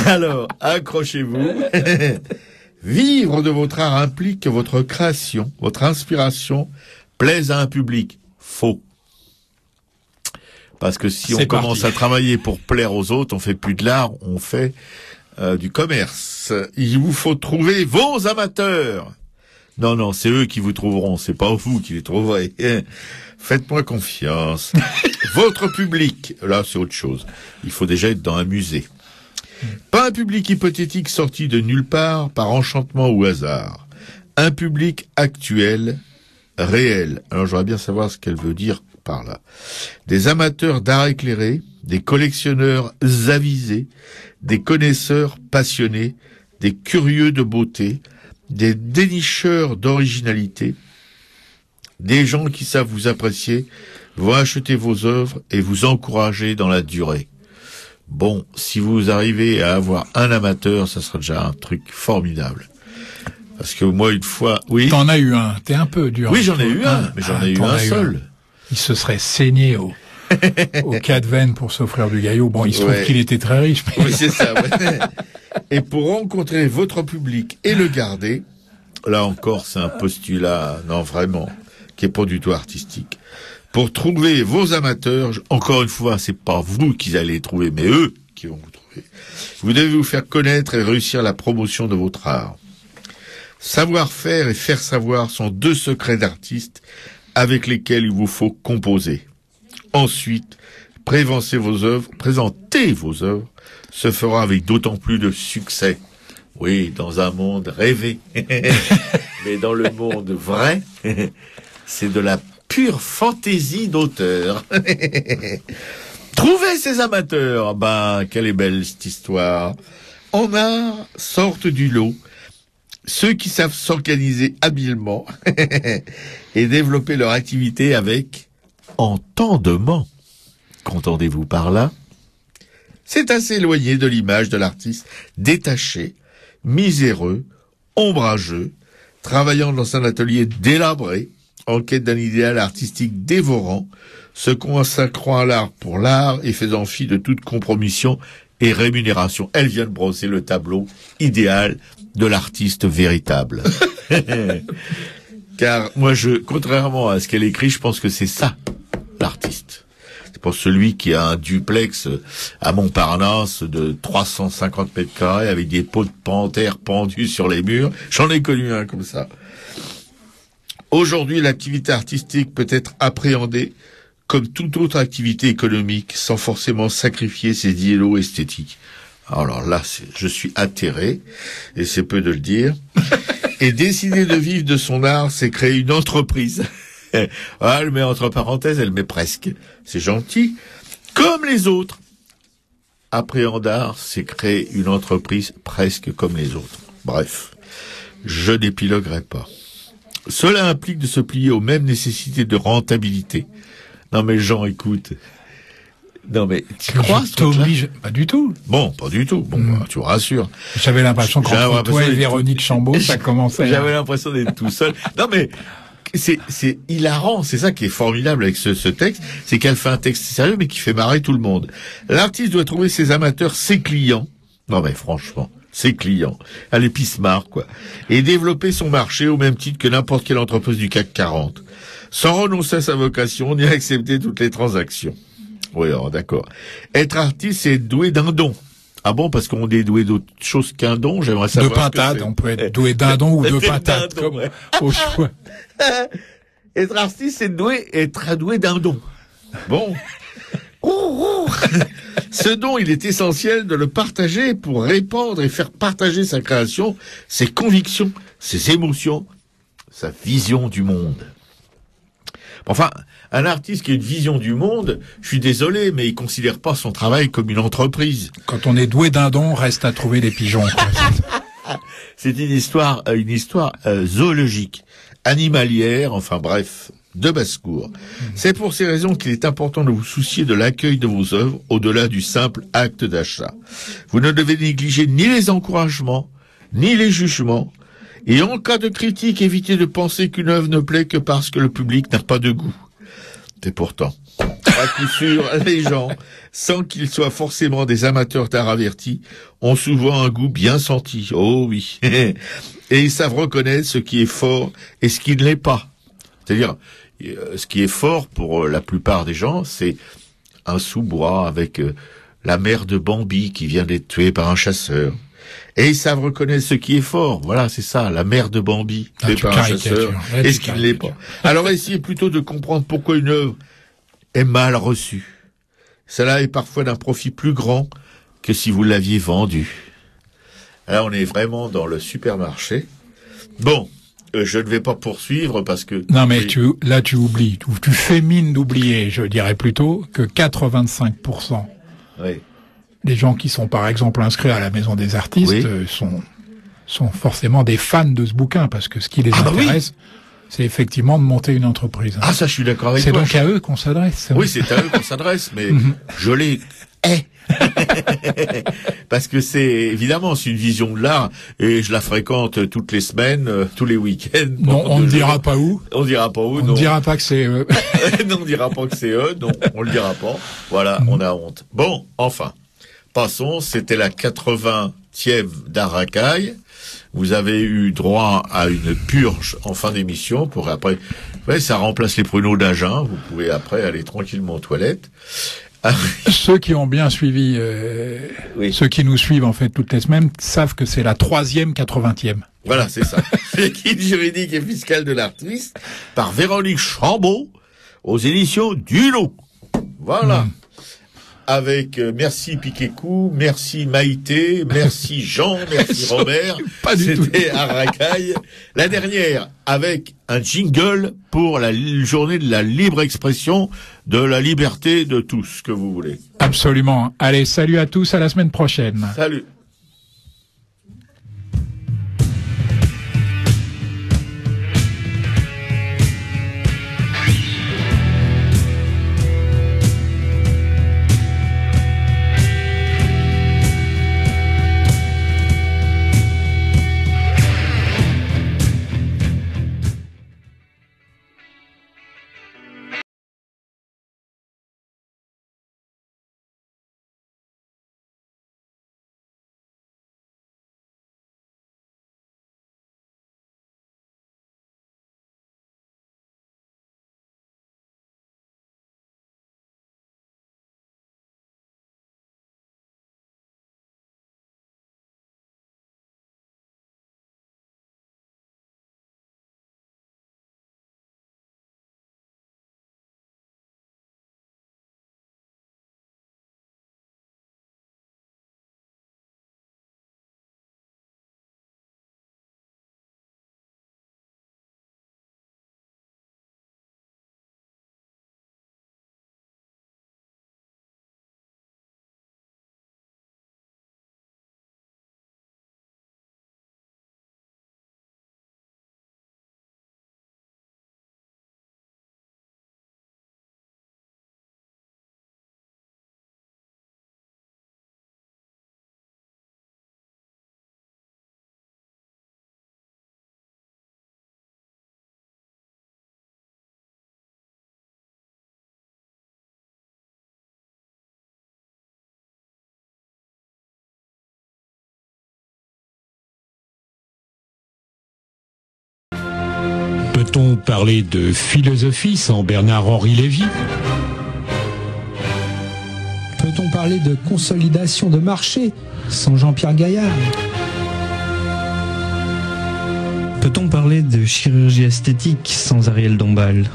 Alors, accrochez-vous. Vivre de votre art implique que votre création, votre inspiration plaise à un public. Faux. Parce que si on commence à travailler pour plaire aux autres, on fait plus de l'art, on fait du commerce. Il vous faut trouver vos amateurs. Non, c'est eux qui vous trouveront, c'est pas vous qui les trouverez. Faites-moi confiance. Votre public, là c'est autre chose. Il faut déjà être dans un musée. Pas un public hypothétique sorti de nulle part par enchantement ou hasard. Un public actuel, réel. Alors j'aimerais bien savoir ce qu'elle veut dire par là. Des amateurs d'art éclairé, des collectionneurs avisés, des connaisseurs passionnés, des curieux de beauté, des dénicheurs d'originalité, des gens qui savent vous apprécier, vont acheter vos œuvres et vous encourager dans la durée. Bon, si vous arrivez à avoir un amateur, ça sera déjà un truc formidable. Parce que moi, une fois, oui. T'en as eu un, t'es un peu dur. Oui, j'en ai eu un, mais j'en ai eu un seul. Il se serait saigné au cas de veine pour s'offrir du gaillot. Bon, il se trouve qu'il était très riche. Mais... Oui, c'est ça, ouais. Et pour rencontrer votre public et le garder, là encore, c'est un postulat, non, vraiment, qui est pas du tout artistique. Pour trouver vos amateurs, encore une fois, c'est pas vous qui allez les trouver, mais eux qui vont vous trouver. Vous devez vous faire connaître et réussir la promotion de votre art. Savoir-faire et faire savoir sont 2 secrets d'artistes avec lesquels il vous faut composer. Ensuite, présenter vos œuvres se fera avec d'autant plus de succès. Oui, dans un monde rêvé. Mais dans le monde vrai, c'est de la pure fantaisie d'auteur. Trouvez ces amateurs. Quelle est belle cette histoire. En art, sortent du lot ceux qui savent s'organiser habilement et développer leur activité avec entendement. Qu'entendez-vous par là? C'est assez éloigné de l'image de l'artiste détaché, miséreux, ombrageux, travaillant dans un atelier délabré, en quête d'un idéal artistique dévorant, se consacrant à l'art pour l'art et faisant fi de toute compromission et rémunération. Elle vient de brosser le tableau idéal de l'artiste véritable. Car moi, contrairement à ce qu'elle écrit, je pense que c'est ça, l'artiste. C'est pour celui qui a un duplex à Montparnasse de 350 mètres carrés avec des pots de panthère pendus sur les murs. J'en ai connu un comme ça. Aujourd'hui, l'activité artistique peut être appréhendée comme toute autre activité économique sans forcément sacrifier ses idéaux esthétiques. Alors là, je suis atterré, et c'est peu de le dire. Et décider de vivre de son art, c'est créer une entreprise. Ah, elle met entre parenthèses, elle met presque. C'est gentil. Comme les autres. Appréhender art, c'est créer une entreprise presque comme les autres. Bref, je n'épiloguerai pas. Cela implique de se plier aux mêmes nécessités de rentabilité. Non mais Jean, écoute. Non mais tu crois ce t'oblige pas du tout. Bon, pas du tout. Bon, tu rassures. J'avais l'impression qu'entre toi et Véronique Chambaud, ça commençait. J'avais l'impression d'être tout seul. Non mais c'est hilarant, c'est ça qui est formidable avec ce texte, c'est qu'elle fait un texte sérieux mais qui fait marrer tout le monde. L'artiste doit trouver ses amateurs, ses clients. Non mais franchement, ses clients, à l'épismar quoi, et développer son marché au même titre que n'importe quelle entreprise du CAC 40, sans renoncer à sa vocation ni accepter toutes les transactions. Oui, alors d'accord. Être artiste, c'est être doué d'un don. Ah bon, parce qu'on est doué d'autre chose qu'un don, j'aimerais savoir. De pintade, on peut être doué d'un don ou de pintade, comme au choix. Être artiste, c'est être doué d'un don. Bon. Ce don, il est essentiel de le partager pour répandre et faire partager sa création, ses convictions, ses émotions, sa vision du monde. Enfin, un artiste qui a une vision du monde, je suis désolé, mais il considère pas son travail comme une entreprise. Quand on est doué d'un don, reste à trouver des pigeons. C'est une histoire zoologique, animalière, enfin bref, de basse-cour. C'est pour ces raisons qu'il est important de vous soucier de l'accueil de vos œuvres au-delà du simple acte d'achat. Vous ne devez négliger ni les encouragements, ni les jugements. Et en cas de critique, évitez de penser qu'une œuvre ne plaît que parce que le public n'a pas de goût. Et pourtant, à coup sûr, les gens, sans qu'ils soient forcément des amateurs d'art avertis, ont souvent un goût bien senti. Oh oui. Et ils savent reconnaître ce qui est fort et ce qui ne l'est pas. C'est-à-dire, ce qui est fort pour la plupart des gens, c'est un sous-bois avec la mère de Bambi qui vient d'être tuée par un chasseur. Et ils savent reconnaître ce qui est fort. Voilà, c'est ça, la mère de Bambi, tuée par un chasseur, et ce qui ne l'est pas. Alors essayez plutôt de comprendre pourquoi une œuvre est mal reçue. Cela est parfois d'un profit plus grand que si vous l'aviez vendue. Là, on est vraiment dans le supermarché. Bon, je ne vais pas poursuivre parce que... Non, mais tu oublies. Tu fais mine d'oublier, je dirais plutôt, que 85%. Oui. Les gens qui sont par exemple inscrits à la Maison des Artistes sont forcément des fans de ce bouquin parce que ce qui les intéresse, c'est effectivement de monter une entreprise. Ah ça, je suis d'accord avec toi. C'est donc à eux qu'on s'adresse. Oui, c'est à eux qu'on s'adresse, mais je les hais. Parce que c'est évidemment c'est une vision de l'art et je la fréquente toutes les semaines, tous les week-ends. Non, on ne dira pas où. On dira pas où. On ne dira pas que c'est eux. Non, on dira pas que c'est eux. Non, on le dira pas. Voilà, on a honte. Bon, enfin. Passons, c'était la 80e d'Aracaille. Vous avez eu droit à une purge en fin d'émission pour après... Ouais, ça remplace les pruneaux d'Agen. Vous pouvez après aller tranquillement aux toilettes. Ceux qui ont bien suivi, ceux qui nous suivent en fait toutes les semaines, savent que c'est la 3e 80e. Voilà, c'est ça. Le guide juridique et fiscal de l'artiste, par Véronique Chambaud, aux éditions Dulot. Voilà. Avec merci Piquet-Cou, merci Maïté, merci Jean, merci Robert. C'était à Racaille. La dernière, avec un jingle pour la journée de la libre expression, de la liberté de tout ce que vous voulez. Absolument. Allez, salut à tous, à la semaine prochaine. Salut. Peut-on parler de philosophie sans Bernard-Henri Lévy? Peut-on parler de consolidation de marché sans Jean-Pierre Gaillard? Peut-on parler de chirurgie esthétique sans Ariel Dombal?